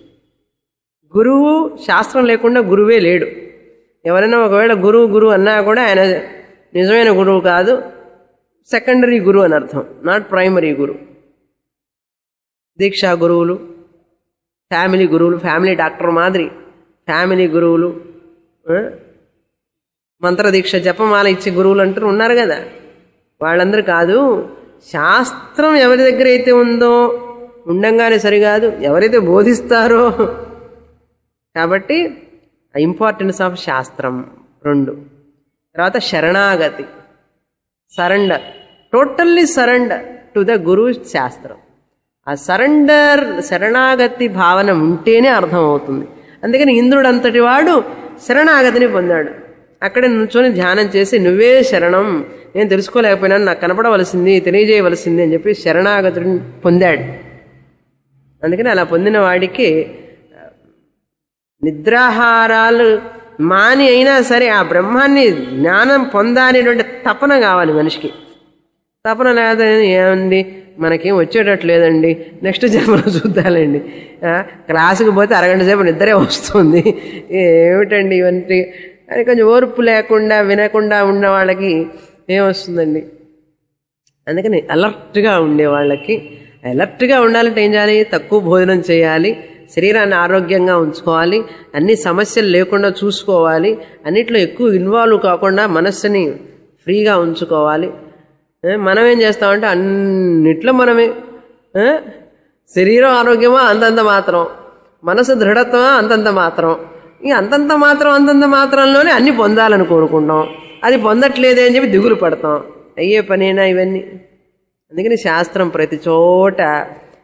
గురువు, శాస్త్రం లేకుండా గురువే లేడు. ఎవరైనా ఒకవేళ గురువు అన్నా కూడా ఆయన నిజమైన గురువు కాదు, సెకండరీ గురువు అని అర్థం, నాట్ ప్రైమరీ గురువు. దీక్షా గురువులు, ఫ్యామిలీ గురువులు, ఫ్యామిలీ డాక్టర్ మాదిరి ఫ్యామిలీ గురువులు, మంత్రదీక్ష జపమాల ఇచ్చే గురువులు అంటారు ఉన్నారు కదా, వాళ్ళందరూ కాదు. శాస్త్రం ఎవరి దగ్గర అయితే ఉందో ఉండంగానే సరికాదు, ఎవరైతే బోధిస్తారో. కాబట్టి ఇంపార్టెన్స్ ఆఫ్ శాస్త్రం 2. తర్వాత శరణాగతి, surrender, totally surrender to the guru శాస్త్రం. ఆ శరణాగతి భావన ఉంటేనే అర్థమవుతుంది. అందుకని ఇంద్రుడు అంతటి వాడు శరణాగతిని పొందాడు. అక్కడే నుంచొని ధ్యానం చేసి నువ్వే శరణం, నేను తెలుసుకోలేకపోయినాను, నాకు కనపడవలసింది, తెలియజేయవలసింది అని చెప్పి శరణాగతిని పొందాడు. అందుకని అలా పొందిన వాడికి నిద్రాహారాలు మాని అయినా సరే ఆ బ్రహ్మాన్ని జ్ఞానం పొందాలనేటువంటి తపన కావాలి మనిషికి. తపన లేదని ఏమండి మనకేం వచ్చేటట్లేదండి, నెక్స్ట్ జన్మలో చూద్దాలండి, క్లాసుకు పోతే అరగంట సేపు నిద్రే వస్తుంది, ఏమిటండి ఇవన్నీ అని కొంచెం ఓర్పు లేకుండా వినకుండా ఉన్న వాళ్ళకి ఏమొస్తుందండి. అందుకని అలర్ట్గా ఉండే వాళ్ళకి, అలర్ట్గా ఉండాలంటే ఏం చేయాలి? తక్కువ భోజనం చేయాలి, శరీరాన్ని ఆరోగ్యంగా ఉంచుకోవాలి, అన్ని సమస్యలు లేకుండా చూసుకోవాలి, అన్నిట్లో ఎక్కువ ఇన్వాల్వ్ కాకుండా మనస్సుని ఫ్రీగా ఉంచుకోవాలి. మనం ఏం చేస్తామంటే అన్నిట్లో మనమే, శరీరం ఆరోగ్యమా అంతంత మాత్రం, మనసు దృఢత్వమా అంతంత మాత్రం, ఈ అంతంత మాత్రంలోనే అన్ని పొందాలని కోరుకుంటాం. అది పొందట్లేదే అని చెప్పి దిగులు పడతాం. అయ్యే పనేనా ఇవన్నీ? అందుకని శాస్త్రం ప్రతి చోట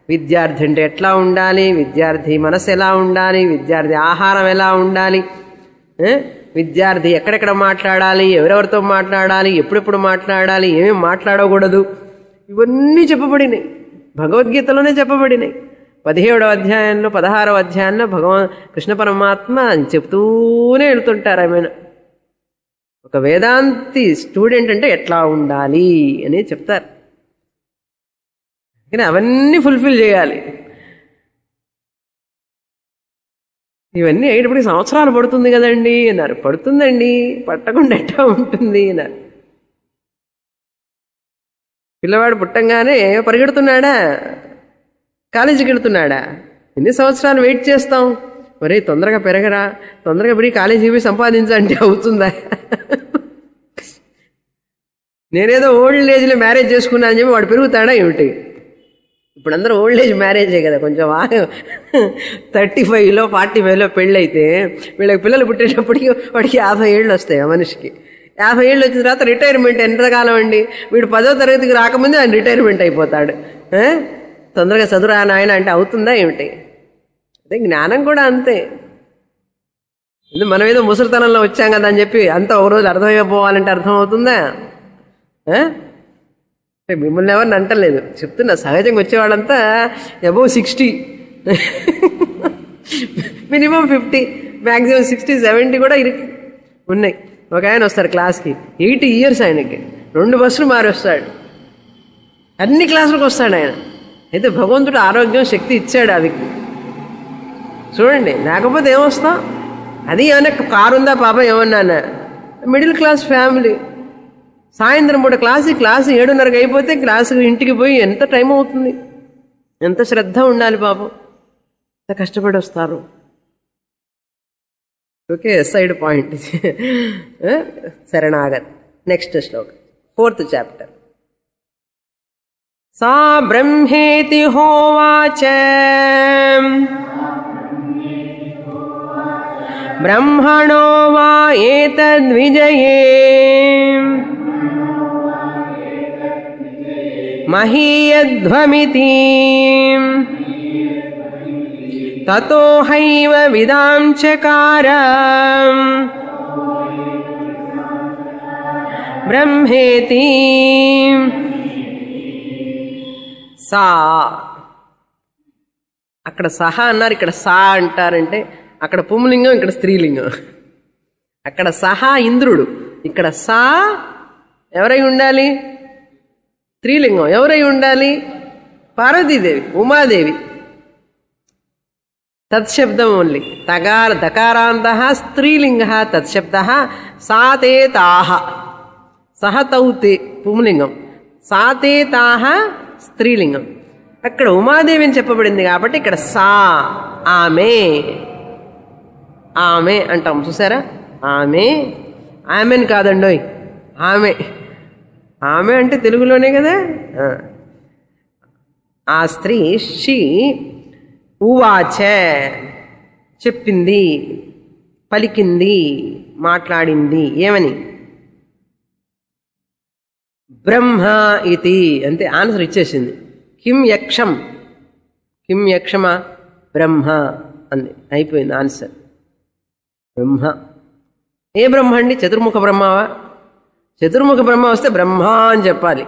విద్యార్థి అంటే ఎట్లా ఉండాలి, విద్యార్థి మనసు ఎలా ఉండాలి, విద్యార్థి ఆహారం ఎలా ఉండాలి, విద్యార్థి ఎక్కడెక్కడ మాట్లాడాలి, ఎవరెవరితో మాట్లాడాలి, ఎప్పుడెప్పుడు మాట్లాడాలి, ఏమేమి మాట్లాడకూడదు, ఇవన్నీ చెప్పబడినాయి, భగవద్గీతలోనే చెప్పబడినాయి. 17వ అధ్యాయంలో 16వ అధ్యాయంలో కృష్ణ పరమాత్మ చెప్తూనే వెళ్తుంటారు. ఆమెను ఒక వేదాంతి స్టూడెంట్ అంటే ఎట్లా ఉండాలి అని చెప్తారు. కానీ అవన్నీ ఫుల్ఫిల్ చేయాలి. ఇవన్నీ అయ్యేటప్పటికి సంవత్సరాలు పడుతుంది కదండి అన్నారు. పడుతుందండి, పట్టకుండా ఎట్టా ఉంటుంది అన్నారు. పిల్లవాడు పుట్టంగానే పరిగెడుతున్నాడా, కాలేజీకి వెళుతున్నాడా? ఎన్ని సంవత్సరాలు వెయిట్ చేస్తాం? ఒరే తొందరగా పెరగరా, తొందరగా పెరిగి కాలేజీ పోయి సంపాదించంటే అవుతుందా? నేనేదో ఓల్డ్ ఏజ్లో మ్యారేజ్ చేసుకున్నా అని చెప్పి వాడు పెరుగుతాడా ఏమిటి? ఇప్పుడు అందరూ ఓల్డ్ ఏజ్ మ్యారేజే కదా. కొంచెం 35లో 45లో పెళ్ళైతే వీళ్ళకి పిల్లలు పుట్టేటప్పటికి వాడికి 50 ఏళ్ళు వస్తాయి. ఆ మనిషికి 50 ఏళ్ళు వచ్చిన తర్వాత రిటైర్మెంట్ ఎంతకాలం అండి? వీడు 10వ తరగతికి రాకముందే ఆయన రిటైర్మెంట్ అయిపోతాడు. తొందరగా చదువురా నాయన అంటే అవుతుందా ఏమిటి? అదే జ్ఞానం కూడా అంతే. మనం ఏదో ముసలితనంలో వచ్చాం కదా అని చెప్పి అంతా ఒకరోజు అర్థమైపోవాలంటే అర్థమవుతుందా? మిమ్మల్ని ఎవరిని అంటలేదు, చెప్తున్నా. సహజంగా వచ్చేవాళ్ళంతా అబౌవ్ 60, మినిమం 50, మ్యాక్సిమం 60, 70 కూడా ఉన్నాయి. ఒక ఆయన వస్తాడు క్లాస్కి, 80 years ఆయనకి, 2 బస్సులు మారి వస్తాడు. అన్ని క్లాసులకు వస్తాడు ఆయన. అయితే భగవంతుడు ఆరోగ్యం శక్తి ఇచ్చాడు అవి. చూడండి, లేకపోతే ఏమొస్తాం? అది ఏమన్నా కారు ఉందా పాపం? ఏమన్నా మిడిల్ క్లాస్ ఫ్యామిలీ. సాయంత్రం పూట క్లాసు 7:30కి అయిపోతే క్లాసుకు ఇంటికి పోయి ఎంత టైం అవుతుంది? ఎంత శ్రద్ధ ఉండాలి పాపం, ఎంత కష్టపడి వస్తారు. Okay, side point. శరణాగత్. నెక్స్ట్ శ్లోకం, 4th chapter. సా బ్రహ్మేతి హోవాచ బ్రహ్మణో వా ఏతద్విజయే మహీయధ్వమితి తతో హైవ విదాం చకార బ్రహ్మేతి. సా, అక్కడ సహా అన్నారు, ఇక్కడ సా అంటారంటే అక్కడ పుంలింగం, ఇక్కడ స్త్రీలింగం. అక్కడ సహా ఇంద్రుడు, ఇక్కడ సా ఎవరై ఉండాలి? స్త్రీలింగం. ఎవరై ఉండాలి? పార్వతీదేవి, ఉమాదేవి. తత్శబ్దం ఓన్లీ. దకారాంత స్త్రీలింగ తత్శబ్ద. సాతే తాహ, సహ తౌతే పుంలింగం, సాతే తాహ స్త్రీలింగం. అక్కడ ఉమాదేవి అని చెప్పబడింది కాబట్టి ఇక్కడ సా, ఆమె, ఆమె అంటాం. చూసారా? ఆమె, ఆమెన్ కాదండోయ్, ఆమె. ఆమె అంటే తెలుగులోనే కదా. ఆ స్త్రీ షీ ఉవాచ చెప్పింది, పలికింది, మాట్లాడింది. ఏమని? బ్రహ్మ ఇతి అంటే ఆన్సర్ ఇచ్చేసింది. కిం యక్షం, కిం యక్షమా? బ్రహ్మ అంది. అయిపోయింది ఆన్సర్. బ్రహ్మ. ఏ బ్రహ్మ అండి? చతుర్ముఖ బ్రహ్మవా? చతుర్ముఖ బ్రహ్మ వస్తే బ్రహ్మ అని చెప్పాలి,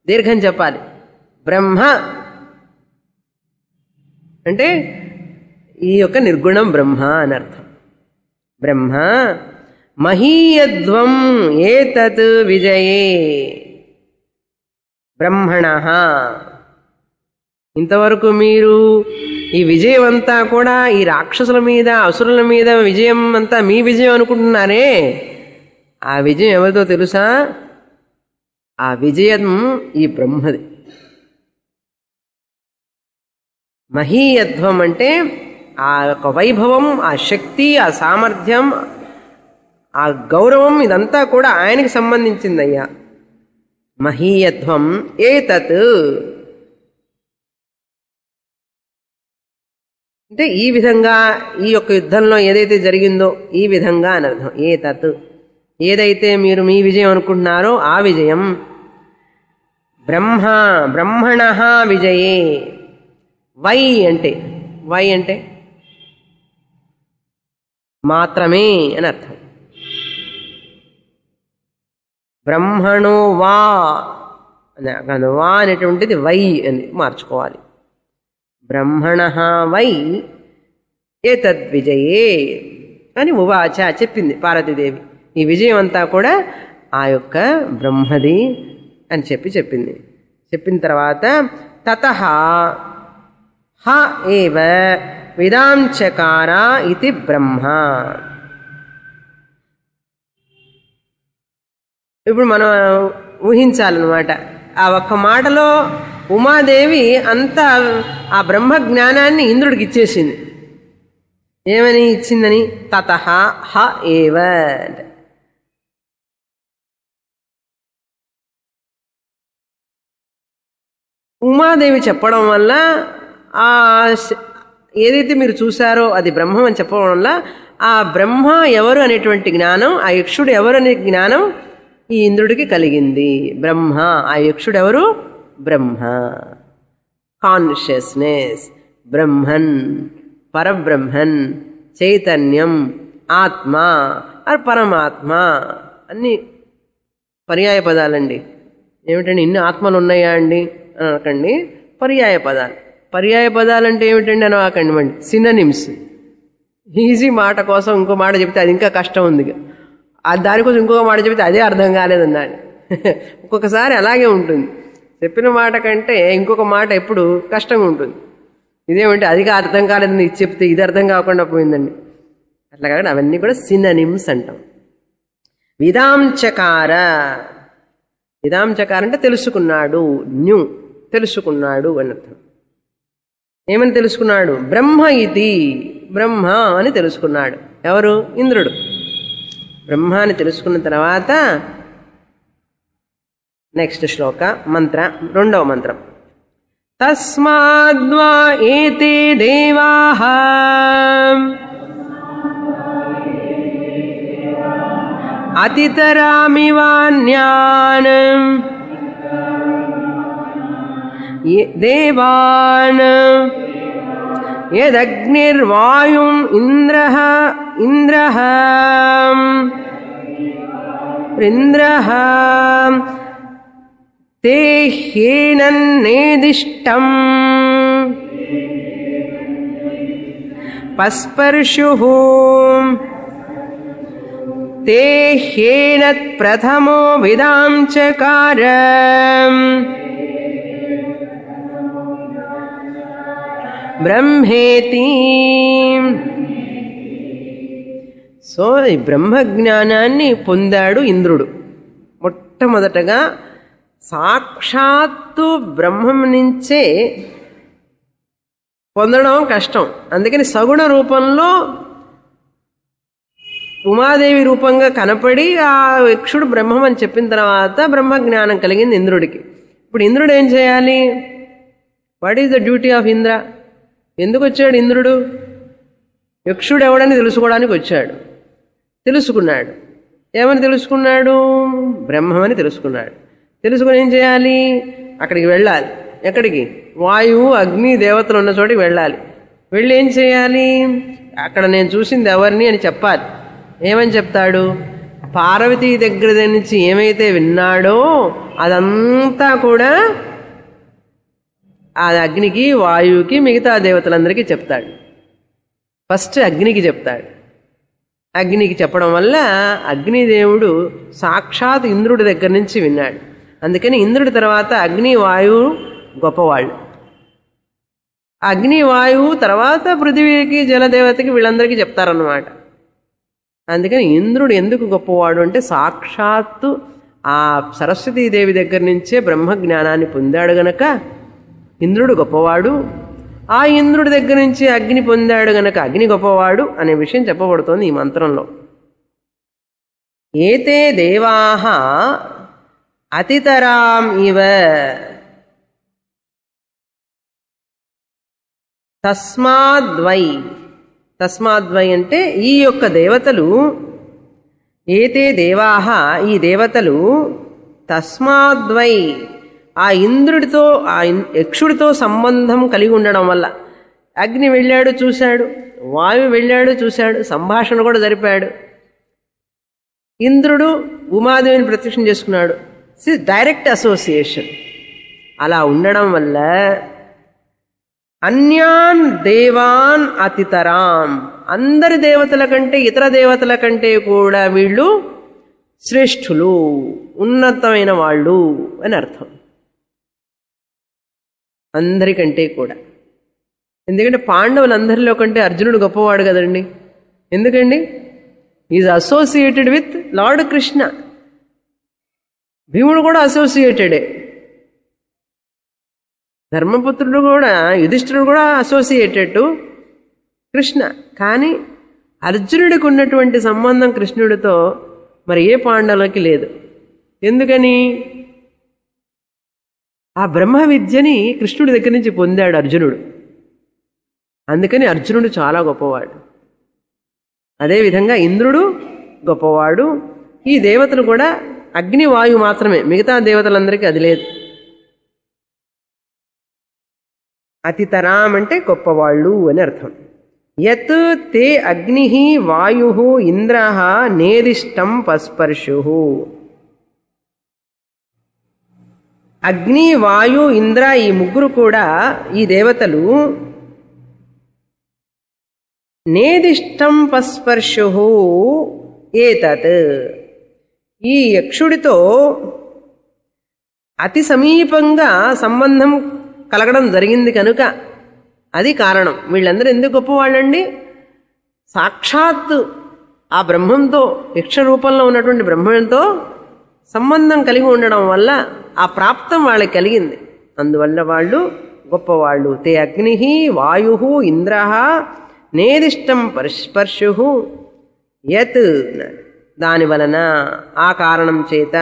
దీర్ఘం చెప్పాలి. బ్రహ్మ అంటే ఈ యొక్క నిర్గుణం బ్రహ్మ అని అర్థం. బ్రహ్మ మహీయధ్వం ఏతత్ విజయే బ్రహ్మణః. ఇంతవరకు మీరు ఈ విజయం అంతా కూడా ఈ రాక్షసుల మీద, అసురుల మీద విజయం అంతా మీ విజయం అనుకుంటున్నారే, ఆ విజయం ఎవరితో తెలుసా? ఆ విజయం ఈ బ్రహ్మది. మహీయధ్వం అంటే ఆ యొక్క వైభవం, ఆ శక్తి, ఆ సామర్థ్యం, ఆ గౌరవం, ఇదంతా కూడా ఆయనకి సంబంధించిందయ్యా. మహీయధ్వం ఏతత్ అంటే ఈ విధంగా, ఈ యొక్క యుద్ధంలో ఏదైతే జరిగిందో ఈ విధంగా అని అర్థం. ఏతత్ ఏదైతే మీరు మీ విజయం అనుకుంటున్నారో ఆ విజయం. బ్రహ్మ బ్రహ్మణః విజయే. వై అంటే, వై అంటే మాత్రమే అని అర్థం. బ్రహ్మణో వా అని, వా అనేటువంటిది వై అని మార్చుకోవాలి. బ్రహ్మణః వై ఏతద్విజయే అని ఉవాచ చెప్పింది పార్వతీదేవి. ఈ విజయం అంతా కూడా ఆ యొక్క బ్రహ్మది అని చెప్పింది. చెప్పిన తర్వాత తతః హ ఏవ విదాం చకార ఇది బ్రహ్మ. ఇప్పుడు మనం ఊహించాలన్నమాట. ఆ ఒక్క మాటలో ఉమాదేవి అంతా ఆ బ్రహ్మ జ్ఞానాన్ని ఇంద్రుడికి ఇచ్చేసింది. ఏమని ఇచ్చిందని? తతః హ ఏవ. ఉమాదేవి చెప్పడం వల్ల ఆ ఏదైతే మీరు చూశారో అది బ్రహ్మం అని చెప్పడం వల్ల ఆ బ్రహ్మ ఎవరు అనేటువంటి జ్ఞానం, ఆ యక్షుడు ఎవరు అనే జ్ఞానం ఈ ఇంద్రుడికి కలిగింది. బ్రహ్మ, ఆ యక్షుడు ఎవరు? బ్రహ్మ. కాన్షియస్నెస్, బ్రహ్మన్, పరబ్రహ్మన్, చైతన్యం, ఆత్మ ఆర్ పరమాత్మ అన్ని పర్యాయ పదాలండి. ఏమిటండి ఇన్ని ఆత్మలు ఉన్నాయా అండి అని అనకండి, పర్యాయ పదాలు. పర్యాయ పదాలు అంటే ఏమిటండి అని అనకండి, మండి సిననిమ్స్. ఈజీ మాట కోసం ఇంకో మాట చెప్తే అది ఇంకా కష్టం ఉంది, దానికోసం ఇంకొక మాట చెప్తే అదే అర్థం కాలేదన్నాడు. ఒక్కొక్కసారి అలాగే ఉంటుంది. చెప్పిన మాట కంటే ఇంకొక మాట ఎప్పుడు కష్టంగా ఉంటుంది. ఇదేమంటే అది అర్థం కాలేదని ఇది చెప్తే ఇది అర్థం కాకుండా పోయిందండి. అట్లా కాకుండా అవన్నీ కూడా సిననిమ్స్ అంటాం. విదాంచకార, విదాంచకార అంటే తెలుసుకున్నాడు, న్యూ, తెలుసుకున్నాడు అని అర్థం. ఏమని తెలుసుకున్నాడు? బ్రహ్మ ఇది, బ్రహ్మ అని తెలుసుకున్నాడు. ఎవరు? ఇంద్రుడు. బ్రహ్మ అని తెలుసుకున్న తర్వాత నెక్స్ట్ శ్లోక మంత్ర, రెండవ మంత్రం. తస్మాద్వా ఏతే దేవాః అతితరామివాన్యాన్ దేవాన్ యదగ్నిర్వాయుం ఇంద్రః తే హ్యేనన్నేదిష్టం పస్పర్షుః తే హ్యేనత్ ప్రథమో విదాం చకార బ్రహ్మేతి. సో ఈ బ్రహ్మ జ్ఞానాన్ని పొందాడు ఇంద్రుడు. మొట్టమొదటగా సాక్షాత్తు బ్రహ్మం నుంచే పొందడం కష్టం. అందుకని సగుణ రూపంలో ఉమాదేవి రూపంగా కనపడి ఆ యక్షుడు బ్రహ్మం అని చెప్పిన తర్వాత బ్రహ్మ జ్ఞానం కలిగింది ఇంద్రుడికి. ఇప్పుడు ఇంద్రుడు ఏం చేయాలి? What is the duty of Indra? ఎందుకు వచ్చాడు ఇంద్రుడు? యక్షుడు ఎవడని తెలుసుకోవడానికి వచ్చాడు. తెలుసుకున్నాడు. ఏమని తెలుసుకున్నాడు? బ్రహ్మమని తెలుసుకున్నాడు. తెలుసుకుని ఏం చేయాలి? అక్కడికి వెళ్ళాలి. ఎక్కడికి? వాయువు, అగ్ని దేవతలు ఉన్న చోటికి వెళ్ళాలి. వెళ్ళి ఏం చేయాలి? అక్కడ నేను చూసింది ఎవరిని అని చెప్పాలి. ఏమని చెప్తాడు? పార్వతీ దగ్గర నుంచి ఏమైతే విన్నాడో అదంతా కూడా ఆ అగ్నికి, వాయువుకి, మిగతా దేవతలందరికీ చెప్తాడు. ఫస్ట్ అగ్నికి చెప్తాడు. అగ్నికి చెప్పడం వల్ల అగ్నిదేవుడు సాక్షాత్ ఇంద్రుడి దగ్గర నుంచి విన్నాడు. అందుకని ఇంద్రుడి తర్వాత అగ్ని, వాయువు గొప్పవాళ్ళు. అగ్ని, వాయువు తర్వాత పృథివీకి, జలదేవతకి, వీళ్ళందరికీ చెప్తారన్నమాట. అందుకని ఇంద్రుడు ఎందుకు గొప్పవాడు అంటే సాక్షాత్తు ఆ సరస్వతీదేవి దగ్గర నుంచే బ్రహ్మ జ్ఞానాన్ని పొందాడు గనక ఇంద్రుడు గొప్పవాడు. ఆ ఇంద్రుడి దగ్గర నుంచి అగ్ని పొందాడు గనక అగ్ని గొప్పవాడు అనే విషయం చెప్పబడుతోంది ఈ మంత్రంలో. ఏతే దేవాః అతితరాం ఇవ తస్మాద్వై. తస్మాద్వై అంటే ఈ యొక్క దేవతలు, ఏతే దేవాః ఈ దేవతలు, తస్మాద్వై ఆ ఇంద్రుడితో, ఆ యక్షుడితో సంబంధం కలిగి ఉండడం వల్ల అగ్ని వెళ్ళాడు చూశాడు, వాయువు వెళ్ళాడు చూశాడు, సంభాషణ కూడా జరిపాడు. ఇంద్రుడు ఉమాదేవిని ప్రత్యక్షం చేసుకున్నాడు. Direct association. అలా ఉండడం వల్ల అన్యాన్ దేవాన్ అతితరాం, అందరి దేవతల కంటే, ఇతర దేవతల కంటే కూడా వీళ్ళు శ్రేష్ఠులు, ఉన్నతమైన వాళ్ళు అని అర్థం. అందరికంటే కూడా. ఎందుకంటే పాండవులందరిలో కంటే అర్జునుడు గొప్పవాడు కదండి. ఎందుకండి? Is associated with lord Krishna. భీముడు కూడా అసోసియేటెడే. ధర్మపుత్రుడు కూడా, యుధిష్ఠిరుడు కూడా అసోసియేటెడ్ టు కృష్ణ. కానీ అర్జునుడికి ఉన్నటువంటి సంబంధం కృష్ణుడితో మరి ఏ పాండవులకి లేదు. ఎందుకని? ఆ బ్రహ్మ విద్యని కృష్ణుడి దగ్గర నుంచి పొందాడు అర్జునుడు. అందుకని అర్జునుడు చాలా గొప్పవాడు. అదేవిధంగా ఇంద్రుడు గొప్పవాడు. ఈ దేవతలు కూడా అగ్ని వాయు మాత్రమే, మిగతా దేవతలందరికీ అది లేదు. అతితరాం అంటే గొప్పవాళ్ళు అని అర్థం. యత్ తే అగ్ని వాయు ఇంద్ర నేదిష్టం పస్పర్శు. అగ్ని వాయు ఇంద్ర ఈ ముగ్గురు కూడా, ఈ దేవతలు నేదిష్టం పస్పర్శు ఏతత్, ఈ యక్షుడితో అతి సమీపంగా సంబంధం కలగడం జరిగింది కనుక అది కారణం. వీళ్ళందరూ ఎందుకు గొప్పవాళ్ళండి? సాక్షాత్తు ఆ బ్రహ్మంతో, యక్ష రూపంలో ఉన్నటువంటి బ్రహ్మంతో సంబంధం కలిగి ఉండడం వల్ల ఆ ప్రాప్తం వాళ్ళకి కలిగింది. అందువల్ల వాళ్ళు గొప్పవాళ్ళు. తే అగ్ని వాయు ఇంద్ర నేదిష్టం పస్పర్శు యత్, దాని వలన, ఆ కారణం చేత,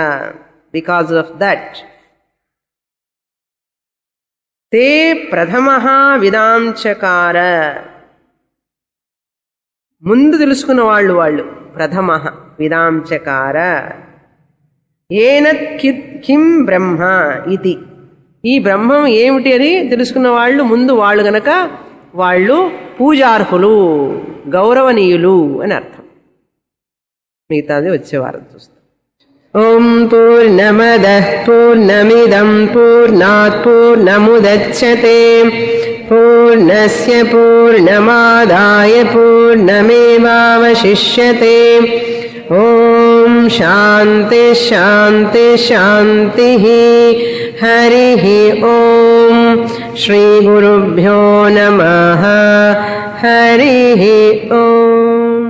బికాజ్ ఆఫ్ దట్. తే ప్రథమ విదాంచకార, ముందు తెలుసుకున్న వాళ్ళు ప్రథమ విదాంచకార. ఏన కిం బ్రహ్మ ఇది, ఈ బ్రహ్మం ఏమిటి అని తెలుసుకున్న వాళ్ళు ముందు వాళ్ళు గనక వాళ్ళు పూజార్హులు, గౌరవనీయులు అని అర్థం. మిగతాది వచ్చే వారం చూస్తాం. ఓం పూర్ణమదః పూర్ణమిదం పూర్ణాత్ పూర్ణముదచ్యతే పూర్ణస్య పూర్ణమాదాయ పూర్ణమేవావశిష్యతే. ఓం శాంతి శాంతి శాంతి. హరి ఓం. శ్రీ గురుభ్యో నమః. హరి ఓం.